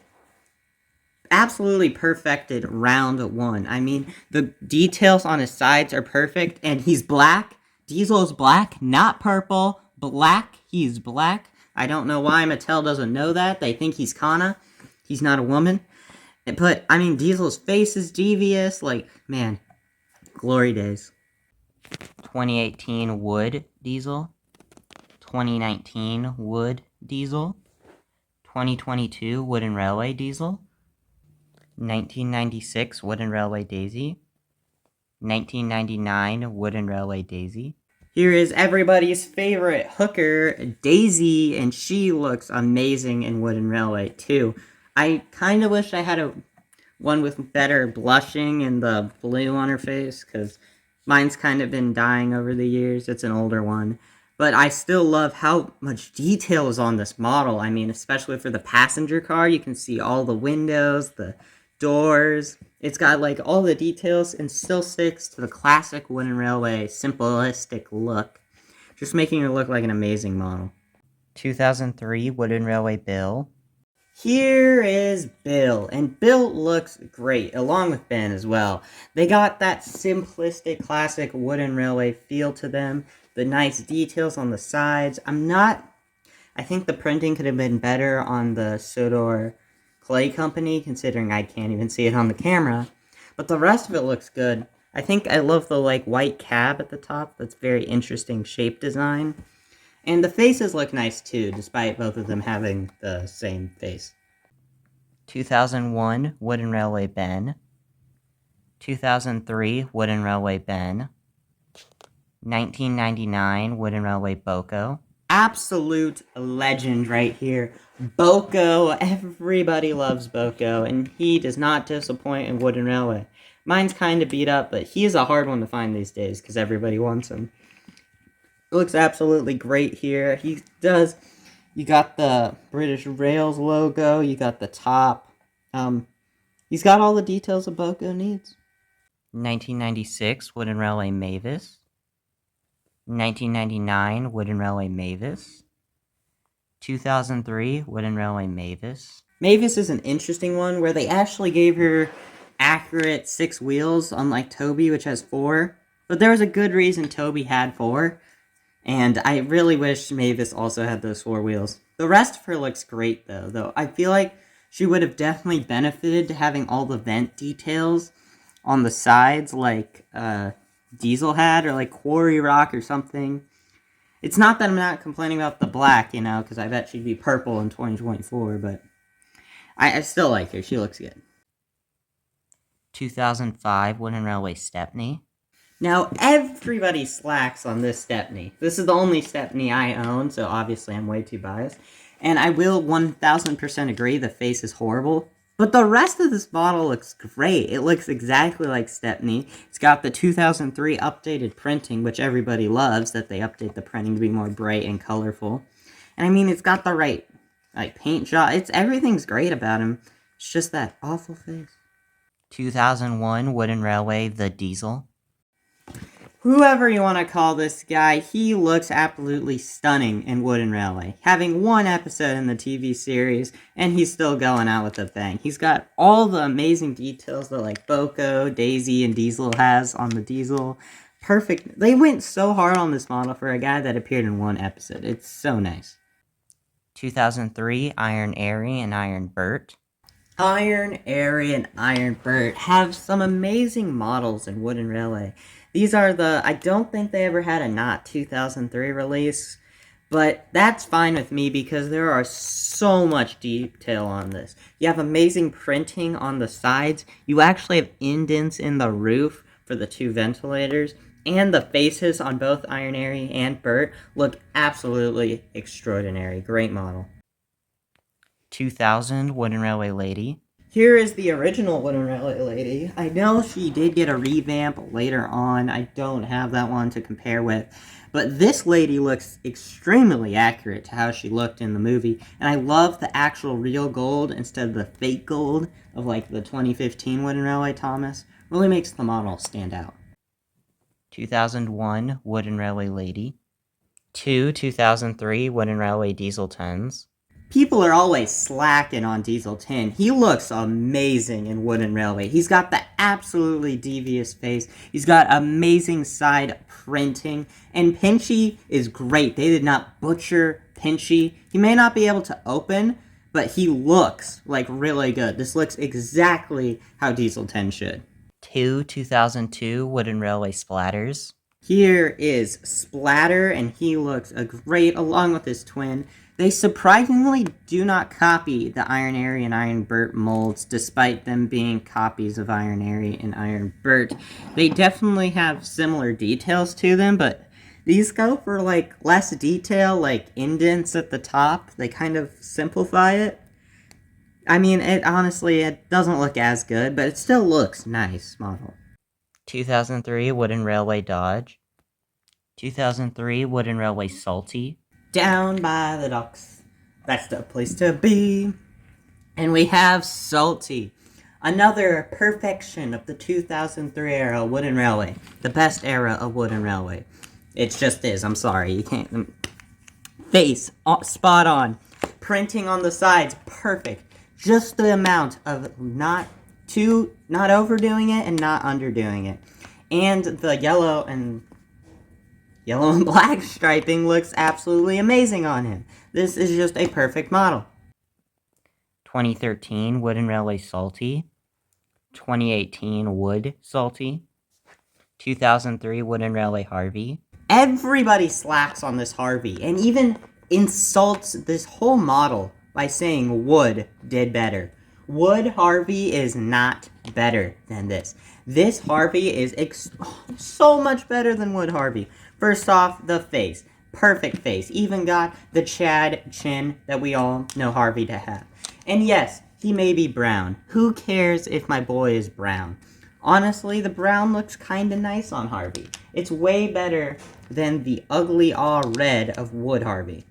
Absolutely perfected round one. I mean, the details on his sides are perfect, and he's black. Diesel is black, not purple. Black, he's black. I don't know why Mattel doesn't know that. They think he's Kana. He's not a woman. But, I mean, Diesel's face is devious. Like, man, glory days. 2018 Wood Diesel. 2019 Wood Diesel. 2022 Wooden Railway Diesel. 1996 Wooden Railway Daisy. 1999 Wooden Railway Daisy. Here is everybody's favorite hooker, Daisy, and she looks amazing in Wooden Railway, too. I kind of wish I had one with better blushing and the blue on her face, because mine's kind of been dying over the years. It's an older one. But I still love how much detail is on this model. I mean, especially for the passenger car, you can see all the windows, the doors. It's got, like, all the details and still sticks to the classic Wooden Railway simplistic look, just making her look like an amazing model. 2003 Wooden Railway Bill. Here is Bill, and Bill looks great, along with Ben as well. They got that simplistic, classic Wooden Railway feel to them, the nice details on the sides. I think the printing could have been better on the Sodor Clay Company, considering I can't even see it on the camera, but the rest of it looks good. I think I love the, like, white cab at the top. That's very interesting shape design. And the faces look nice too, despite both of them having the same face. 2001 Wooden Railway Ben. 2003 Wooden Railway Ben. 1999 Wooden Railway BoCo. Absolute legend right here. BoCo, everybody loves BoCo, and he does not disappoint in Wooden Railway. Mine's kind of beat up, but he is a hard one to find these days, because everybody wants him. It looks absolutely great here. He does. You got the British Rails logo. You got the top. He's got all the details a BoCo needs. 1996 Wooden Railway Mavis. 1999 Wooden Railway Mavis. 2003 Wooden Railway Mavis. Mavis is an interesting one where they actually gave her accurate 6 wheels, unlike Toby, which has 4. But there was a good reason Toby had 4. And I really wish Mavis also had those 4 wheels. The rest of her looks great, though I feel like she would have definitely benefited to having all the vent details on the sides, like Diesel had, or like Quarry Rock or something. It's not that I'm not complaining about the black, because I bet she'd be purple in 2024, but I still like her. She looks good. 2005 Wooden Railway Stepney. Now, everybody slacks on this Stepney. This is the only Stepney I own, so obviously I'm way too biased. And I will 1000% agree, the face is horrible. But the rest of this model looks great. It looks exactly like Stepney. It's got the 2003 updated printing, which everybody loves, that they update the printing to be more bright and colorful. And I mean, it's got the right paint job. Everything's great about him. It's just that awful face. 2001 Wooden Railway The Diesel. Whoever you want to call this guy, he looks absolutely stunning in Wooden Railway. Having one episode in the TV series, and he's still going out with a bang. He's got all the amazing details that BoCo, Daisy, and Diesel has on the Diesel. Perfect. They went so hard on this model for a guy that appeared in one episode. It's so nice. 2003 Iron Airy and Iron Bert. Iron Airy and Iron Bert have some amazing models in Wooden Railway. These are I don't think they ever had a not 2003 release, but that's fine with me because there are so much detail on this. You have amazing printing on the sides. You actually have indents in the roof for the two ventilators, and the faces on both Iron Airy and Bert look absolutely extraordinary. Great model. 2000 Wooden Railway Lady. Here is the original Wooden Railway Lady. I know she did get a revamp later on. I don't have that one to compare with. But this lady looks extremely accurate to how she looked in the movie. And I love the actual real gold instead of the fake gold of the 2015 Wooden Railway Thomas. Really makes the model stand out. 2001 Wooden Railway Lady. 2003 Wooden Railway Diesel 10s. People are always slacking on Diesel 10. He looks amazing in Wooden Railway. He's got the absolutely devious face. He's got amazing side printing. And Pinchy is great. They did not butcher Pinchy. He may not be able to open, but he looks really good. This looks exactly how Diesel 10 should. 2002 Wooden Railway Splatters. Here is Splatter, and he looks great along with his twin. They surprisingly do not copy the Iron Airy and Iron Bert molds, despite them being copies of Iron Airy and Iron Bert. They definitely have similar details to them, but these go for less detail, indents at the top. They kind of simplify it. I mean, it doesn't look as good, but it still looks nice model. 2003 Wooden Railway Dodge. 2003 Wooden Railway Salty. Down by the docks, that's the place to be. And we have Salty, another perfection of the 2003 era Wooden Railway, the best era of Wooden Railway. It just is. I'm sorry, you can't. Face spot on, printing on the sides perfect, just the amount of not overdoing it and not underdoing it, and the yellow and black striping looks absolutely amazing on him. This is just a perfect model. 2013 Wooden Railway Salty. 2018 Wood Salty. 2003 Wooden Railway Harvey. Everybody slacks on this Harvey and even insults this whole model by saying Wood did better. Wood Harvey is not better than this. This Harvey is so much better than Wood Harvey. First off, the face. Perfect face. Even got the Chad chin that we all know Harvey to have. And yes, he may be brown. Who cares if my boy is brown? Honestly, the brown looks kinda nice on Harvey. It's way better than the ugly red of Wood Harvey.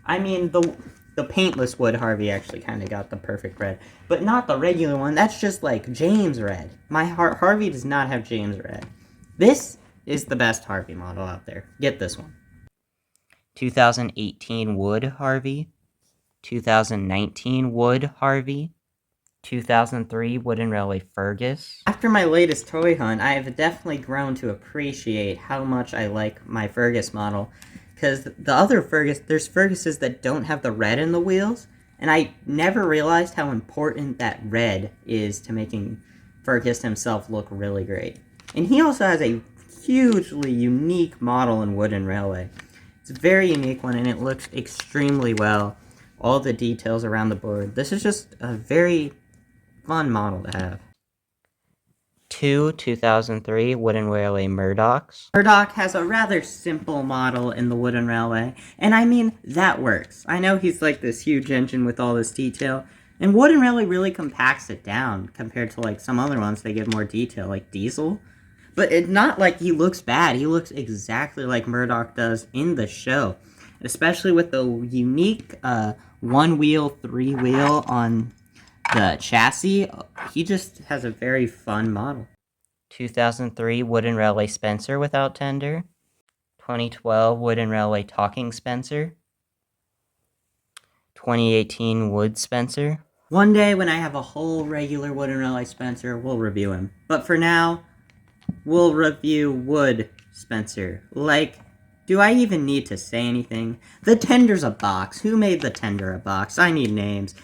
I mean, the paintless Wood Harvey actually kinda got the perfect red. But not the regular one. That's just James red. My Harvey does not have James red. This is the best Harvey model out there. Get this one. 2018 Wood Harvey. 2019 Wood Harvey. 2003 Wooden Railway Fergus. After my latest toy hunt, I have definitely grown to appreciate how much I like my Fergus model. Because the other there's Ferguses that don't have the red in the wheels, and I never realized how important that red is to making Fergus himself look really great. And he also has a hugely unique model in Wooden Railway. It's a very unique one, and it looks extremely well. All the details around the board. This is just a very fun model to have. Two 2003 Wooden Railway Murdochs. Murdoch has a rather simple model in the wooden railway, and I mean, that works. I know he's like this huge engine with all this detail, and wooden railway really compacts it down compared to like some other ones they give more detail, like Diesel. But it's not like he looks bad, he looks exactly like Murdoch does in the show. Especially with the unique one wheel, three wheel on the chassis, he just has a very fun model. 2003 Wooden Railway Spencer without tender. 2012 Wooden Railway Talking Spencer. 2018 Wood Spencer. One day when I have a whole regular wooden railway Spencer, we'll review him. But for now, we'll review Wood Spencer. Like, do I even need to say anything? The tender's a box. Who made the tender a box? I need names.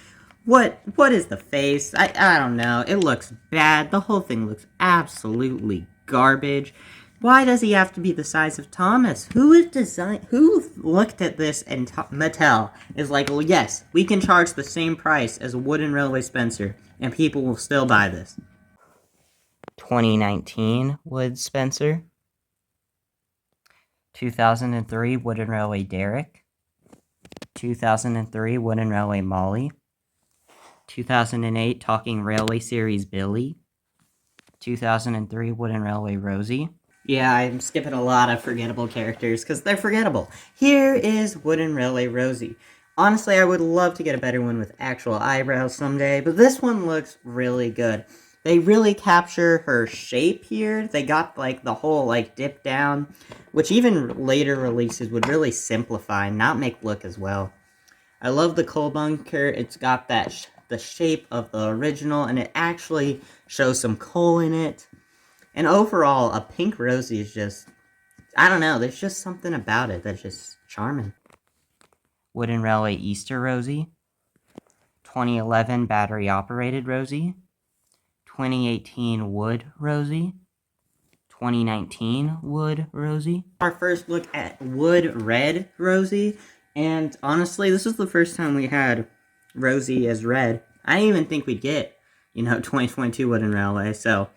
What is the face? I don't know. It looks bad. The whole thing looks absolutely garbage. Why does he have to be the size of Thomas? Who looked at this and Mattel is like, well, yes, we can charge the same price as a wooden railway Spencer, and people will still buy this. 2019 Wood Spencer. 2003 Wooden Railway Derrick. 2003 Wooden Railway Molly. 2008 Talking Railway Series Billy. 2003 Wooden Railway Rosie. Yeah, I'm skipping a lot of forgettable characters because they're forgettable. Here is Wooden Railway Rosie. Honestly, I would love to get a better one with actual eyebrows someday, but this one looks really good. They really capture her shape here. They got, like, the whole, like, dip down, which even later releases would really simplify and not make look as well. I love the coal bunker. It's got that the shape of the original, and it actually shows some coal in it. And overall, a pink Rosie is just, I don't know, there's just something about it that's just charming. Wooden Railway Easter Rosie. 2011 Battery Operated Rosie. 2018 Wood Rosie. 2019 Wood Rosie. Our first look at Wood Red Rosie, and honestly, this is the first time we had Rosie as red. I didn't even think we'd get, 2022 Wooden Railway, so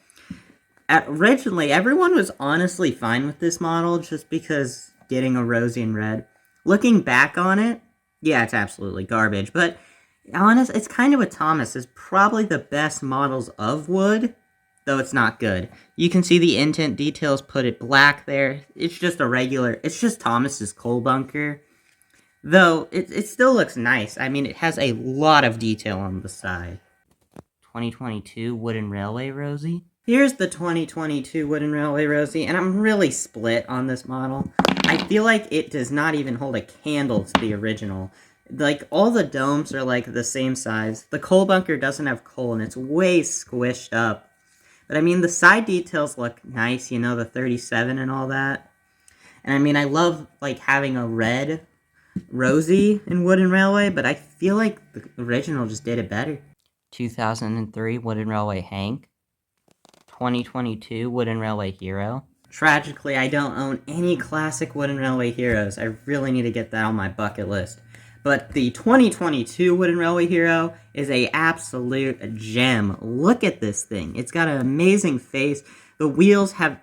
originally, everyone was honestly fine with this model just because getting a Rosie in red. Looking back on it, yeah, it's absolutely garbage, but it's kind of a Thomas. It's probably the best models of Wood, though it's not good. You can see the indent details put it black there. It's just Thomas's coal bunker. Though, it still looks nice. I mean, it has a lot of detail on the side. 2022 Wooden Railway Rosie. Here's the 2022 Wooden Railway Rosie, and I'm really split on this model. I feel like it does not even hold a candle to the original. Like, all the domes are, like, the same size. The coal bunker doesn't have coal, and it's way squished up. But, I mean, the side details look nice, the 37 and all that. And, I mean, I love, like, having a red Rosie in Wooden Railway, but I feel like the original just did it better. 2003 Wooden Railway Hank. 2022 Wooden Railway Hero. Tragically, I don't own any classic Wooden Railway Heroes. I really need to get that on my bucket list. But the 2022 Wooden Railway Hero is a absolute gem. Look at this thing. It's got an amazing face. The wheels have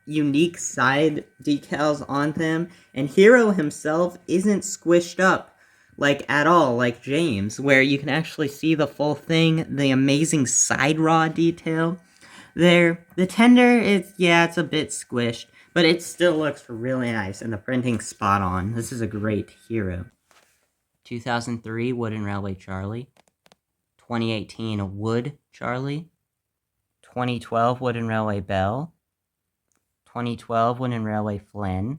unique side decals on them, and Hero himself isn't squished up at all, like James, where you can actually see the full thing, the amazing side rod detail there. The tender, it's a bit squished, but it still looks really nice, and the printing's spot on. This is a great Hero. 2003 Wooden Railway Charlie. 2018 Wood Charlie. 2012 Wooden Railway Bell. 2012 Wooden Railway Flynn.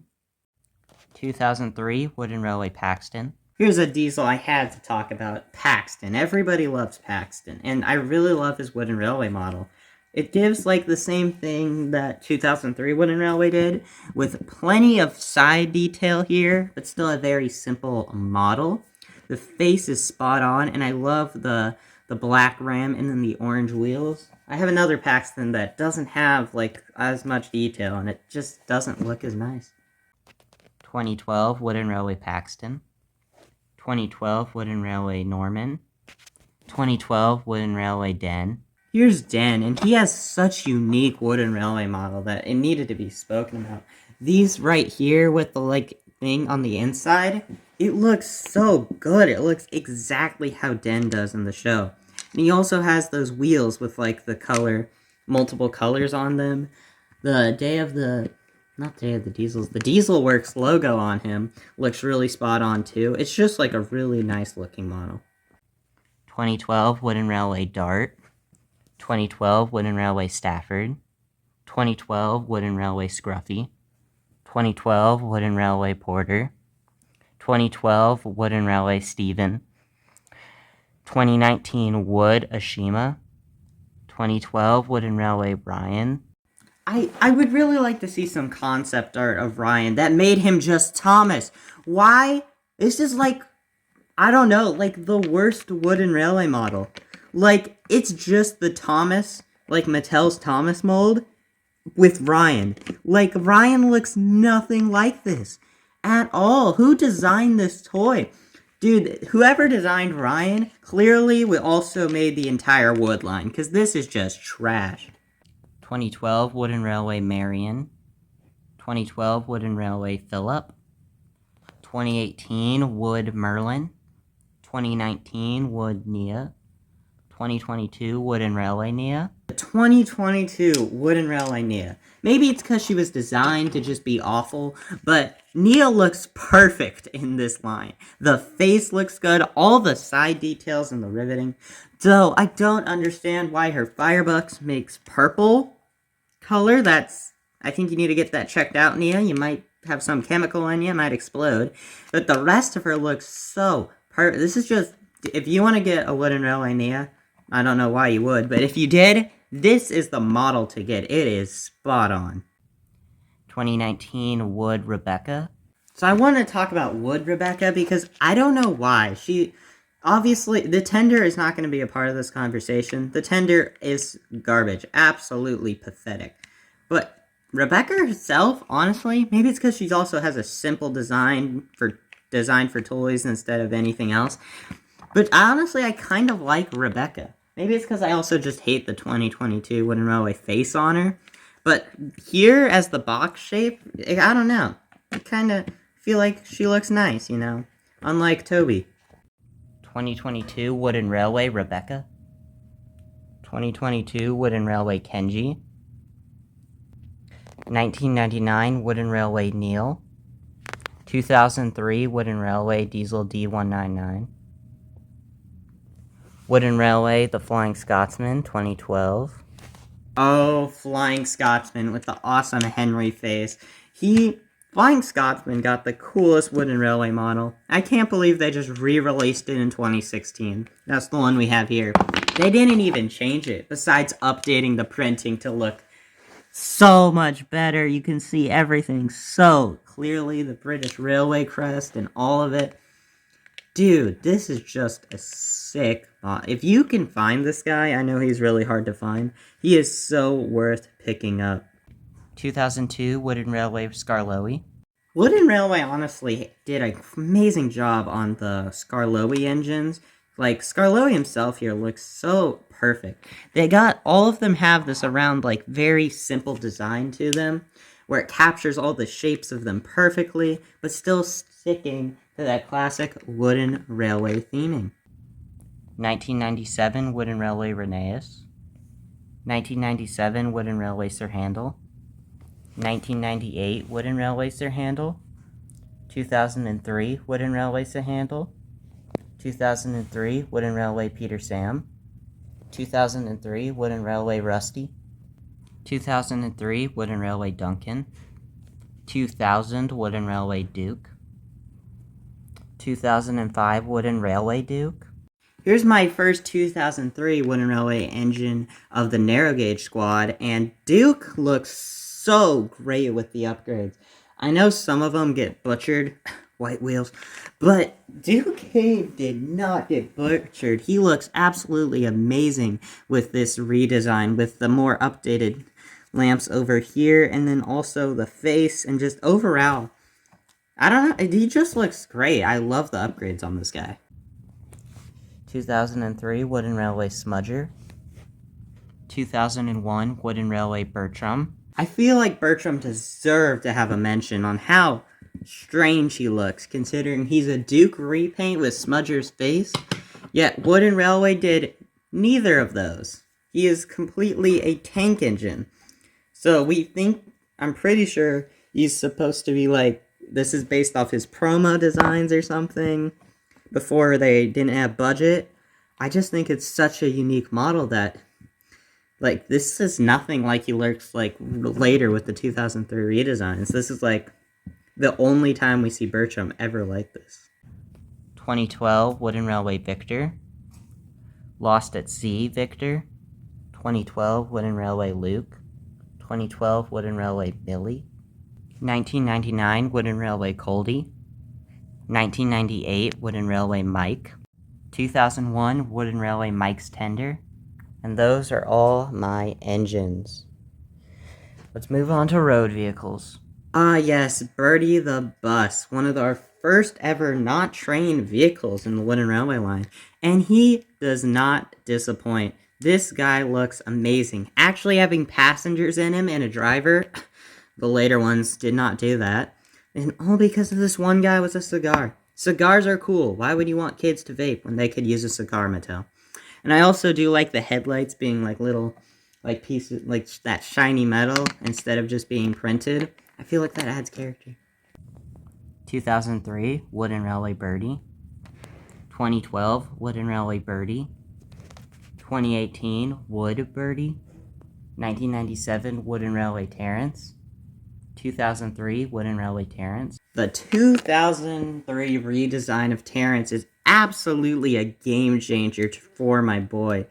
2003 Wooden Railway Paxton. Here's a diesel I had to talk about, Paxton. Everybody loves Paxton, and I really love his Wooden Railway model. It gives, the same thing that 2003 Wooden Railway did, with plenty of side detail here, but still a very simple model. The face is spot on, and I love the black ram and then the orange wheels. I have another Paxton that doesn't have, as much detail, and it just doesn't look as nice. 2012 Wooden Railway Paxton. 2012 Wooden Railway Norman. 2012 Wooden Railway Den. Here's Den, and he has such unique wooden railway model that it needed to be spoken about. These right here with the, like, thing on the inside, it looks so good. It looks exactly how Den does in the show. And he also has those wheels with, like, multiple colors on them. The not Day of the Diesels, the Diesel Works logo on him looks really spot on, too. It's just, like, a really nice looking model. 2012 Wooden Railway Dart. 2012 Wooden Railway Stafford. 2012 Wooden Railway Scruffy. 2012 Wooden Railway Porter. 2012 Wooden Railway Stephen. 2019 Wood Ashima. 2012 Wooden Railway Brian. I would really like to see some concept art of Ryan that made him just Thomas. Why? This is like, I don't know, like the worst wooden railway model. Like, it's just the Thomas, like Mattel's Thomas mold with Ryan. Like, Ryan looks nothing like this at all. Who designed this toy? Dude, whoever designed Ryan clearly also made the entire wood line, because this is just trash. 2012 Wooden Railway Marion. 2012 Wooden Railway Philip. 2018 Wood Merlin. 2019 Wood Nia. 2022 Wooden Railway Nia. 2022 Wooden Railway Nia. Maybe it's because she was designed to just be awful, but Nia looks perfect in this line. The face looks good, all the side details and the riveting. Though I don't understand why her firebox makes purple color. I think you need to get that checked out, Nia. You might have some chemical in you, it might explode. But the rest of her looks so perfect. This is just, if you want to get a Wooden Railway Nia, I don't know why you would, but if you did, this is the model to get. It is spot on. 2019 Wood Rebecca. So I want to talk about Wood Rebecca because I don't know why. Obviously, the tender is not going to be a part of this conversation. The tender is garbage. Absolutely pathetic. But Rebecca herself, honestly, maybe it's because she also has a simple design for toys instead of anything else. But honestly, I kind of like Rebecca. Maybe it's because I also just hate the 2022 Wooden Railway face on her. But here, as the box shape, I don't know. I kind of feel like she looks nice, you know? Unlike Toby. 2022 Wooden Railway Rebecca. 2022 Wooden Railway Kenji. 1999 Wooden Railway Neil. 2003 Wooden Railway Diesel D199. Wooden Railway The Flying Scotsman 2012. Oh, Flying Scotsman with the awesome Henry face. Flying Scotsman got the coolest wooden railway model. I can't believe they just re-released it in 2016. That's the one we have here. They didn't even change it, besides updating the printing to look so much better. You can see everything so clearly, the British Railway crest and all of it. Dude, this is just a sick mod. If you can find this guy, I know he's really hard to find. He is so worth picking up. 2002 Wooden Railway Skarloey. Wooden Railway honestly did an amazing job on the Skarloey engines. Like, Skarloey himself here looks so perfect. All of them have this around, like, very simple design to them, where it captures all the shapes of them perfectly, but still sticking to that classic wooden railway theming. 1997 Wooden Railway Rheneas. 1997 Wooden Railway Sir Handel. 1998 Wooden Railway Sir Handel. 2003 Wooden Railway Sir Handel. 2003 Wooden Railway Peter Sam. 2003 Wooden Railway Rusty. 2003 Wooden Railway Duncan. 2000 Wooden Railway Duke. 2005 Wooden Railway Duke. Here's my first 2003 Wooden Railway engine of the narrow gauge squad, and Duke looks so great with the upgrades. I know some of them get butchered, white wheels, but Duke Cave did not get butchered. He looks absolutely amazing with this redesign, with the more updated lamps over here, and then also the face, and just overall, I don't know, he just looks great. I love the upgrades on this guy. 2003 Wooden Railway Smudger. 2001 Wooden Railway Bertram. I feel like Bertram deserved to have a mention on how strange he looks, considering he's a Duke repaint with Smudger's face, yet Wooden Railway did neither of those. He is completely a tank engine. So I'm pretty sure he's supposed to be like, this is based off his promo designs or something, before they didn't have budget. I just think it's such a unique model that, like, this is nothing like he looks like later with the 2003 redesigns. This is like the only time we see Bertram ever like this. 2012 Wooden Railway Victor. Lost at Sea Victor. 2012 Wooden Railway Luke. 2012 Wooden Railway Billy. 1999 Wooden Railway Coldy. 1998 Wooden Railway Mike. 2001 Wooden Railway Mike's Tender. And those are all my engines. Let's move on to road vehicles. Ah, yes, Birdie the Bus, one of our first ever not trained vehicles in the Wooden Railway line. And he does not disappoint. This guy looks amazing. Actually having passengers in him and a driver, the later ones did not do that. And all because of this one guy with a cigar. Cigars are cool. Why would you want kids to vape when they could use a cigar, Mattel? And I also do like the headlights being like little, like pieces, like that shiny metal instead of just being printed. I feel like that adds character. 2003 Wooden Railway Birdie. 2012 Wooden Railway Birdie. 2018 Wood Birdie. 1997 Wooden Railway Terrence. 2003 Wooden Railway Terrence. The 2003 redesign of Terrence is absolutely a game changer for my boy.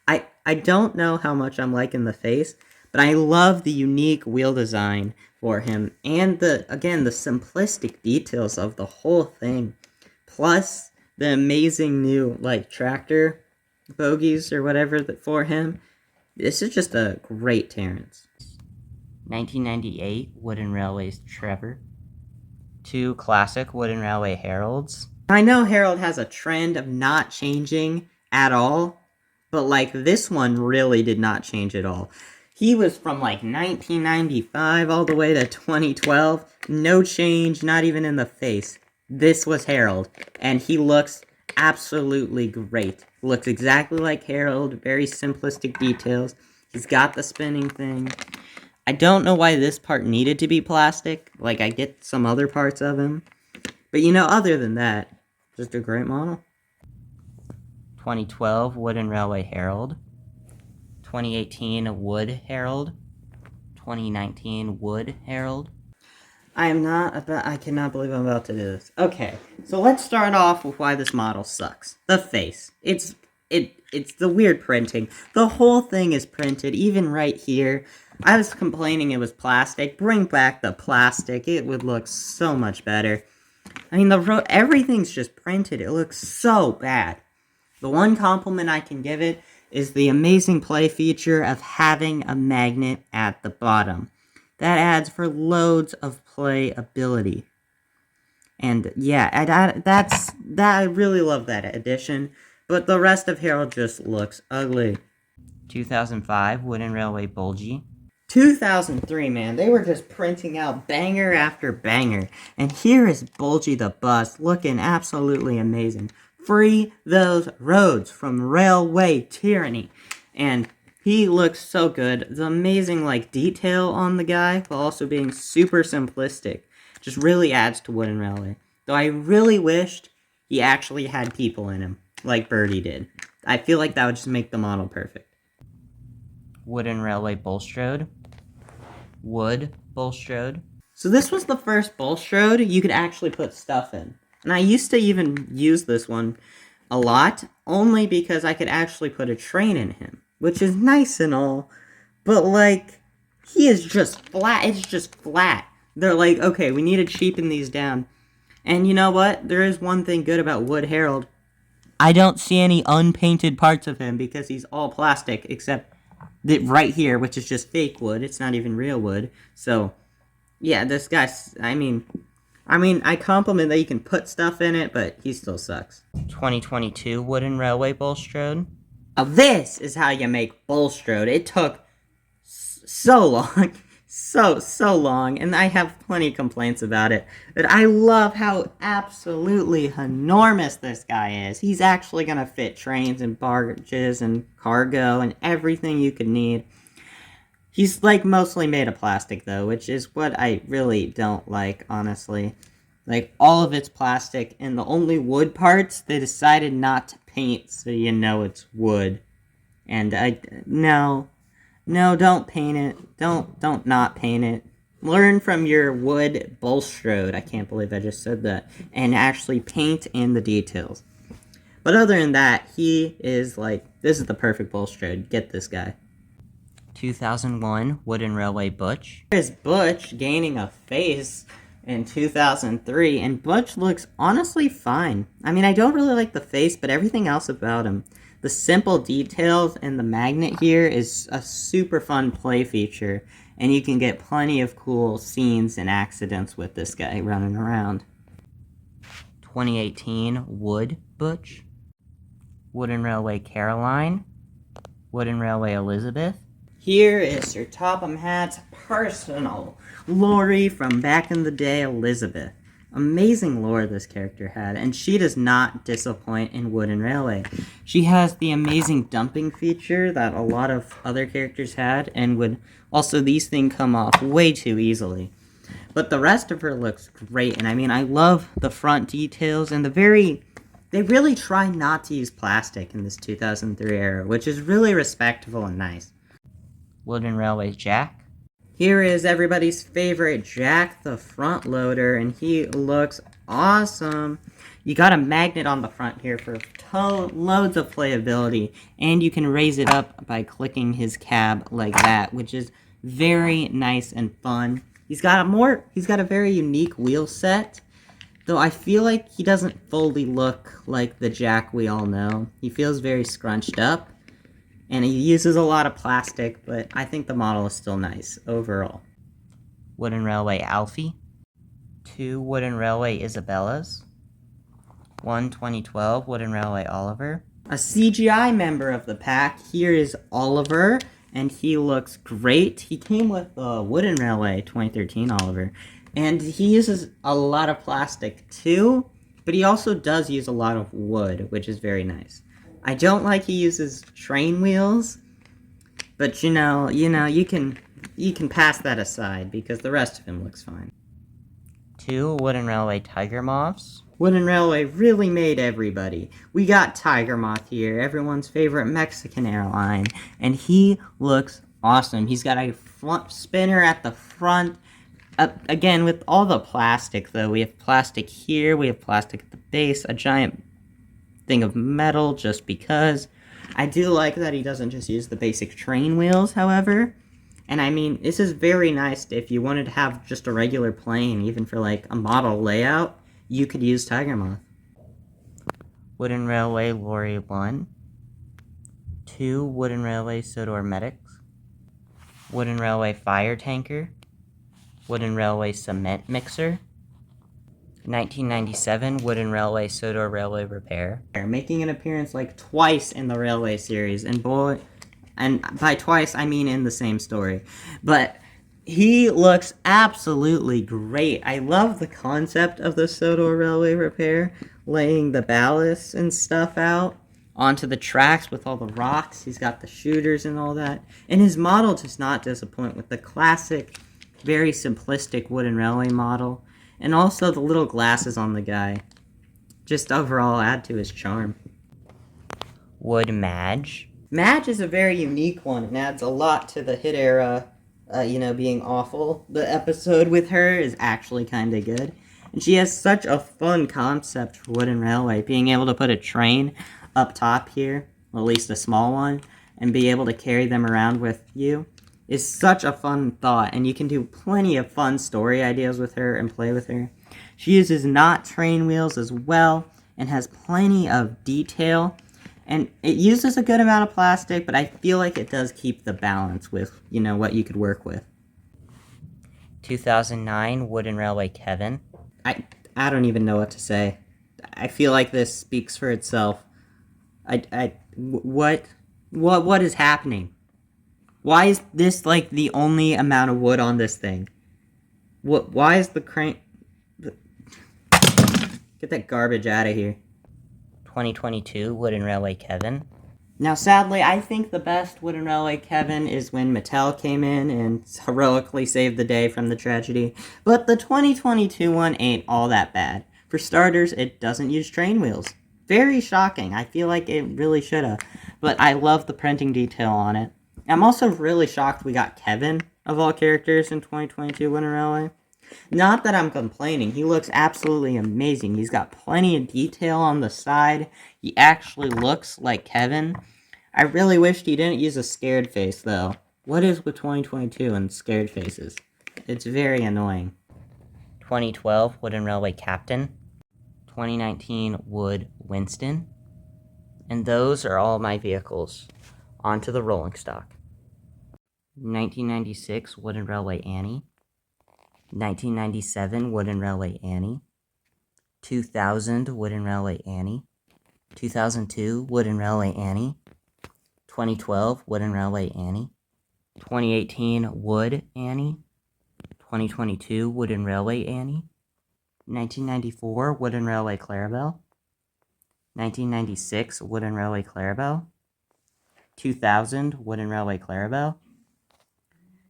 I don't know how much I'm liking the face, but I love the unique wheel design for him and the simplistic details of the whole thing. Plus the amazing new like tractor bogies or whatever for him. This is just a great Terrence. 1998 Wooden Railways Trevor. 2 classic Wooden Railway Heralds. I know Harold has a trend of not changing at all, but like this one really did not change at all. He was from like 1995 all the way to 2012. No change, not even in the face. This was Harold, and he looks absolutely great. Looks exactly like Harold, very simplistic details. He's got the spinning thing. I don't know why this part needed to be plastic. Like, I get some other parts of him. But, other than that, just a great model. 2012 Wooden Railway Herald. 2018 Wood Herald. 2019 Wood Herald. I cannot believe I'm about to do this. Okay, so let's start off with why this model sucks. The face. It's the weird printing. The whole thing is printed, even right here. I was complaining it was plastic. Bring back the plastic. It would look so much better. I mean, everything's just printed. It looks so bad. The one compliment I can give it is the amazing play feature of having a magnet at the bottom. That adds for loads of playability. And yeah, I really love that addition. But the rest of Harold just looks ugly. 2005 Wooden Railway Bulgy. 2003, man, they were just printing out banger after banger. And here is Bulgy the Bus, looking absolutely amazing. Free those roads from railway tyranny. And he looks so good. The amazing, detail on the guy, while also being super simplistic, just really adds to Wooden Railway. Though I really wished he actually had people in him, like Birdie did. I feel like that would just make the model perfect. Wooden Railway Bulstrode. Wood Bulstrode. So this was the first Bulstrode you could actually put stuff in. And I used to even use this one a lot, only because I could actually put a train in him. Which is nice and all, but he is just flat. It's just flat. They're like, okay, we need to cheapen these down. And you know what? There is one thing good about Wood Harold. I don't see any unpainted parts of him because he's all plastic, except right here, which is just fake wood. It's not even real wood. So, yeah, this guy's, I compliment that you can put stuff in it, but he still sucks. 2022 Wooden Railway Bulstrode. Now this is how you make Bulstrode. It took so long. So long, and I have plenty of complaints about it, but I love how absolutely enormous this guy is. He's actually gonna fit trains and barges and cargo and everything you could need. He's like mostly made of plastic though, which is what I really don't like, honestly. Like, all of it's plastic, and the only wood parts they decided not to paint, so you know it's wood. And no, don't paint it. Don't not paint it. Learn from your wood Bulstrode. I can't believe I just said that. And actually paint in the details. But other than that, he is like, this is the perfect Bulstrode. Get this guy. 2001 Wooden Railway Butch. Here's Butch gaining a face in 2003, and Butch looks honestly fine. I mean, I don't really like the face, but everything else about him. The simple details and the magnet here is a super fun play feature, and you can get plenty of cool scenes and accidents with this guy running around. 2018 Wood Butch. Wooden Railway Caroline. Wooden Railway Elizabeth. Here is your Topham Hat's personal Lori from back in the day, Elizabeth. Amazing lore this character had, and she does not disappoint in Wooden Railway. She has the amazing dumping feature that a lot of other characters had, and would also, these things come off way too easily. But the rest of her looks great, and I mean, I love the front details, and they really try not to use plastic in this 2003 era, which is really respectable and nice. Wooden Railway Jack. Here is everybody's favorite Jack the front loader, and he looks awesome. You got a magnet on the front here for loads of playability, and you can raise it up by clicking his cab like that, which is very nice and fun. He's got a very unique wheel set, though I feel like he doesn't fully look like the Jack we all know. He feels very scrunched up. And he uses a lot of plastic, but I think the model is still nice overall. Wooden Railway Alfie. 2 Wooden Railway Isabellas. 1 2012 Wooden Railway Oliver. A CGI member of the pack, here is Oliver, and he looks great. He came with the Wooden Railway 2013 Oliver, and he uses a lot of plastic too, but he also does use a lot of wood, which is very nice. I don't like he uses train wheels, but you can pass that aside because the rest of him looks fine. 2 Wooden Railway Tiger Moths. Wooden Railway really made everybody. We got Tiger Moth here, everyone's favorite Mexican airline, and he looks awesome. He's got a front spinner at the front. Again, with all the plastic, though, we have plastic here, we have plastic at the base, a giant thing of metal just because. I do like that he doesn't just use the basic train wheels, however. And I mean, this is very nice if you wanted to have just a regular plane, even for like a model layout, you could use Tiger Moth. Wooden Railway Lorry 1. 2 Wooden Railway Sodor Medics. Wooden Railway Fire Tanker. Wooden Railway Cement Mixer. 1997 Wooden Railway Sodor Railway Repair. Making an appearance like twice in the Railway series, and by twice I mean in the same story. But he looks absolutely great. I love the concept of the Sodor Railway Repair, laying the ballast and stuff out onto the tracks with all the rocks. He's got the shooters and all that. And his model does not disappoint with the classic, very simplistic wooden railway model. And also the little glasses on the guy. Just overall add to his charm. Wood Madge. Madge is a very unique one and adds a lot to the hit era, being awful. The episode with her is actually kind of good. And she has such a fun concept for Wooden Railway. Being able to put a train up top here, or at least a small one, and be able to carry them around with you is such a fun thought, and you can do plenty of fun story ideas with her and play with her. She uses not train wheels as well, and has plenty of detail, and it uses a good amount of plastic, but I feel like it does keep the balance with, what you could work with. 2009 Wooden Railway Kevin. I don't even know what to say. I feel like this speaks for itself. What? What is happening? Why is this like the only amount of wood on this thing? Why is the crane... Get that garbage out of here. 2022 Wooden Railway Kevin. Now, sadly, I think the best Wooden Railway Kevin is when Mattel came in and heroically saved the day from the tragedy. But the 2022 one ain't all that bad. For starters, it doesn't use train wheels. Very shocking. I feel like it really should've. But I love the printing detail on it. I'm also really shocked we got Kevin, of all characters, in 2022 Wooden Railway. Not that I'm complaining. He looks absolutely amazing. He's got plenty of detail on the side. He actually looks like Kevin. I really wished he didn't use a scared face, though. What is with 2022 and scared faces? It's very annoying. 2012 Wooden Railway Captain. 2019 Wood Winston. And those are all my vehicles. Onto the rolling stock. 1996 Wooden Railway Annie. 1997 Wooden Railway Annie. 2000 Wooden Railway Annie. 2002 Wooden Railway Annie. 2012 Wooden Railway Annie. 2018 Wood Annie. 2022 Wooden Railway Annie. 1994 Wooden Railway Clarabelle. 1996 Wooden Railway Clarabelle. 2000 Wooden Railway Clarabelle.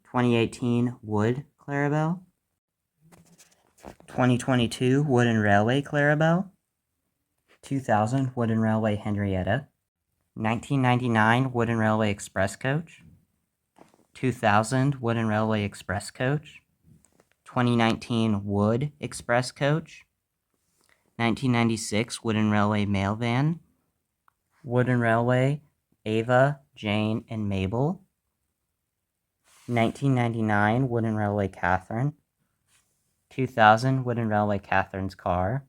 2018 Wood Clarabelle. 2022 Wooden Railway Clarabelle. 2000 Wooden Railway Henrietta. 1999 Wooden Railway Express Coach. 2000 Wooden Railway Express Coach. 2019 Wood Express Coach. 1996 Wooden Railway Mail Van. Wooden Railway Ava, Jane, and Mabel. 1999 Wooden Railway Catherine. 2000 Wooden Railway Catherine's Car.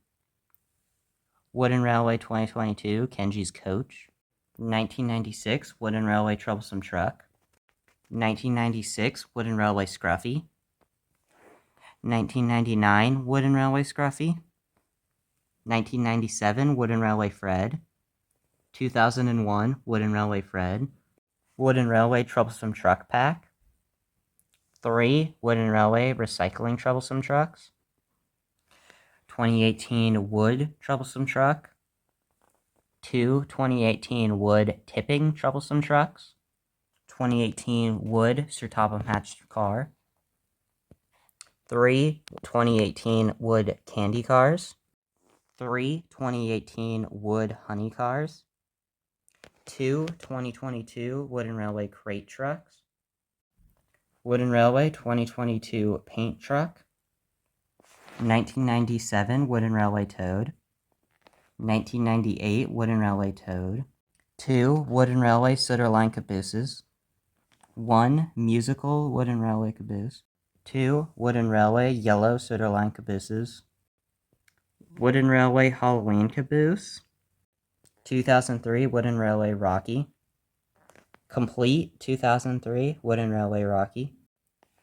Wooden Railway 2022 Kenji's Coach. 1996 Wooden Railway Troublesome Truck. 1996 Wooden Railway Scruffy. 1999 Wooden Railway Scruffy. 1997 Wooden Railway Fred. 2001 Wooden Railway Fred. Wooden Railway Troublesome Truck Pack. 3 Wooden Railway Recycling Troublesome Trucks. 2018 Wood Troublesome Truck. 2 2018 Wood Tipping Troublesome Trucks. 2018 Wood Sir Topham Hatch Car. 3 2018 Wood Candy Cars. 3 2018 Wood Honey Cars. 2 2022 Wooden Railway Crate Trucks. Wooden Railway 2022 Paint Truck. 1997 Wooden Railway Toad. 1998 Wooden Railway Toad. 2 Wooden Railway Sooter Line Cabooses. 1 Musical Wooden Railway Caboose. 2 Wooden Railway Yellow Sooter Line Cabooses. Wooden Railway Halloween Caboose. 2003 Wooden Railway Rocky. Complete 2003 Wooden Railway Rocky.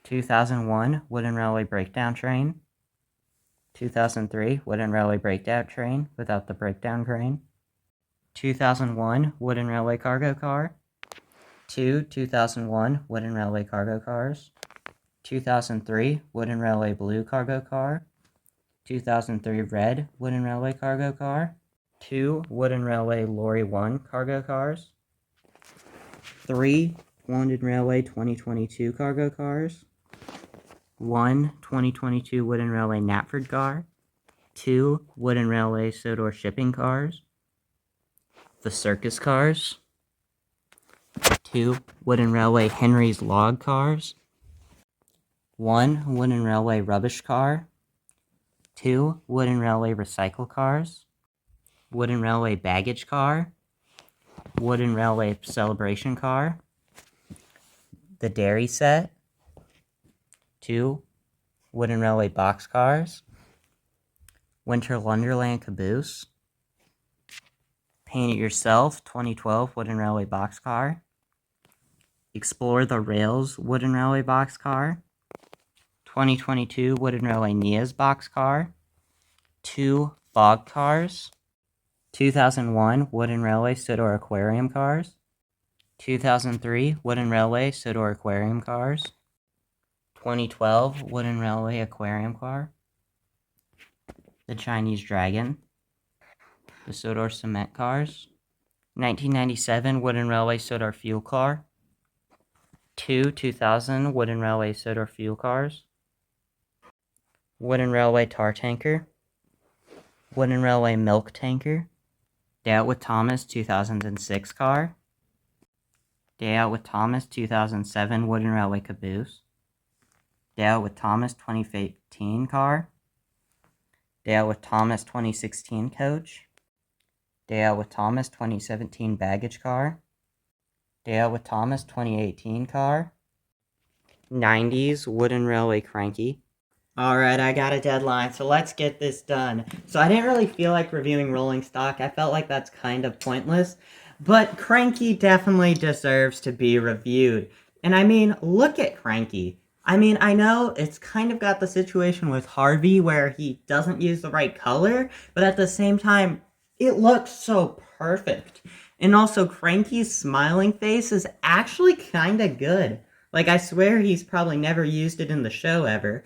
2001 Wooden Railway Breakdown Train. 2003 Wooden Railway Breakdown Train without the breakdown crane. 2001 Wooden Railway Cargo Car. 2 2001 Wooden Railway Cargo Cars. 2003 Wooden Railway Blue Cargo Car. 2003 Red Wooden Railway Cargo Car. 2 Wooden Railway Lorry 1 Cargo Cars. 3 Wooden Railway 2022 Cargo Cars. 1 2022 Wooden Railway Knapford Car. 2 Wooden Railway Sodor Shipping Cars. The Circus Cars. 2 Wooden Railway Henry's Log Cars. 1 Wooden Railway Rubbish Car. 2 Wooden Railway Recycle Cars. Wooden Railway Baggage Car. Wooden Railway Celebration Car. The Dairy Set. 2 Wooden Railway Box Cars. Winter Wonderland Caboose. Paint It Yourself 2012 Wooden Railway Boxcar. Explore the Rails Wooden Railway Boxcar. 2022 Wooden Railway Nia's Boxcar. 2 Fog Cars. 2001 Wooden Railway Sodor Aquarium Cars. 2003 Wooden Railway Sodor Aquarium Cars. 2012 Wooden Railway Aquarium Car. The Chinese Dragon. The Sodor Cement Cars. 1997 Wooden Railway Sodor Fuel Car. 2000 Wooden Railway Sodor Fuel Cars. Wooden Railway Tar Tanker. Wooden Railway Milk Tanker. Day Out with Thomas 2006 car. Day Out with Thomas 2007 Wooden Railway Caboose. Day Out with Thomas 2015 car. Day Out with Thomas 2016 coach. Day Out with Thomas 2017 baggage car. Day Out with Thomas 2018 car. 90s Wooden Railway Cranky. Alright, I got a deadline, so let's get this done. So I didn't really feel like reviewing rolling stock. I felt like that's kind of pointless. But Cranky definitely deserves to be reviewed. And I mean, look at Cranky. I mean, I know it's kind of got the situation with Harvey where he doesn't use the right color, but at the same time, it looks so perfect. And also, Cranky's smiling face is actually kind of good. Like, I swear he's probably never used it in the show ever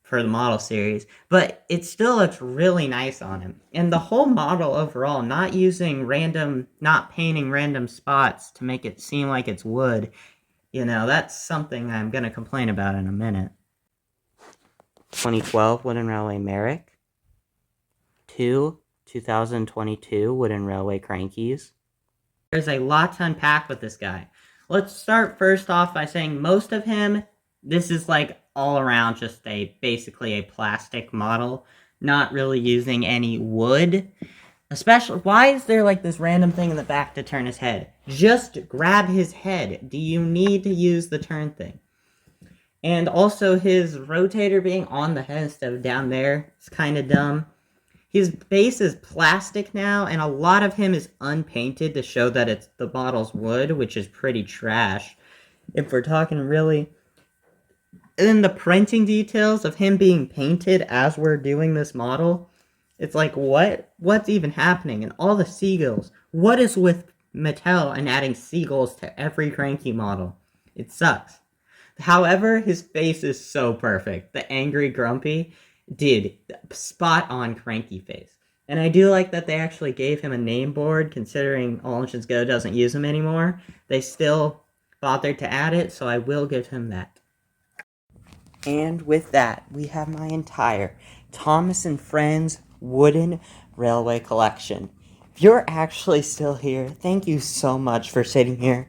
for the model series, but it still looks really nice on him. And the whole model overall, not painting random spots to make it seem like it's wood, you know, that's something I'm going to complain about in a minute. 2012 Wooden Railway Merrick. 2022 Wooden Railway Crankies. There's a lot to unpack with this guy. Let's start first off by saying most of him, this is like all around just basically a plastic model, not really using any wood. Especially, why is there like this random thing in the back to turn his head? Just grab his head. Do you need to use the turn thing? And also his rotator being on the head instead of down there is kind of dumb. His base is plastic now, and a lot of him is unpainted to show that it's the model's wood, which is pretty trash. If we're talking really... And then the printing details of him being painted as we're doing this model, it's like, what's even happening? And all the seagulls. What is with Mattel and adding seagulls to every Cranky model? It sucks. However, his face is so perfect. The angry grumpy, dude, spot on Cranky face. And I do like that they actually gave him a name board, considering All Engines Go doesn't use him anymore. They still bothered to add it, so I will give him that. And with that, we have my entire Thomas and Friends Wooden Railway collection. If you're actually still here, thank you so much for sitting here.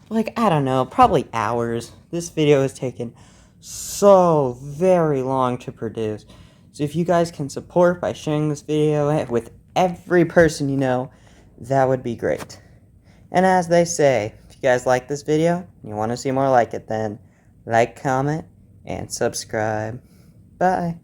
Like, I don't know, probably hours. This video has taken so very long to produce. So if you guys can support by sharing this video with every person you know, that would be great. And as they say, if you guys like this video, and you want to see more like it, then like, comment, and subscribe. Bye.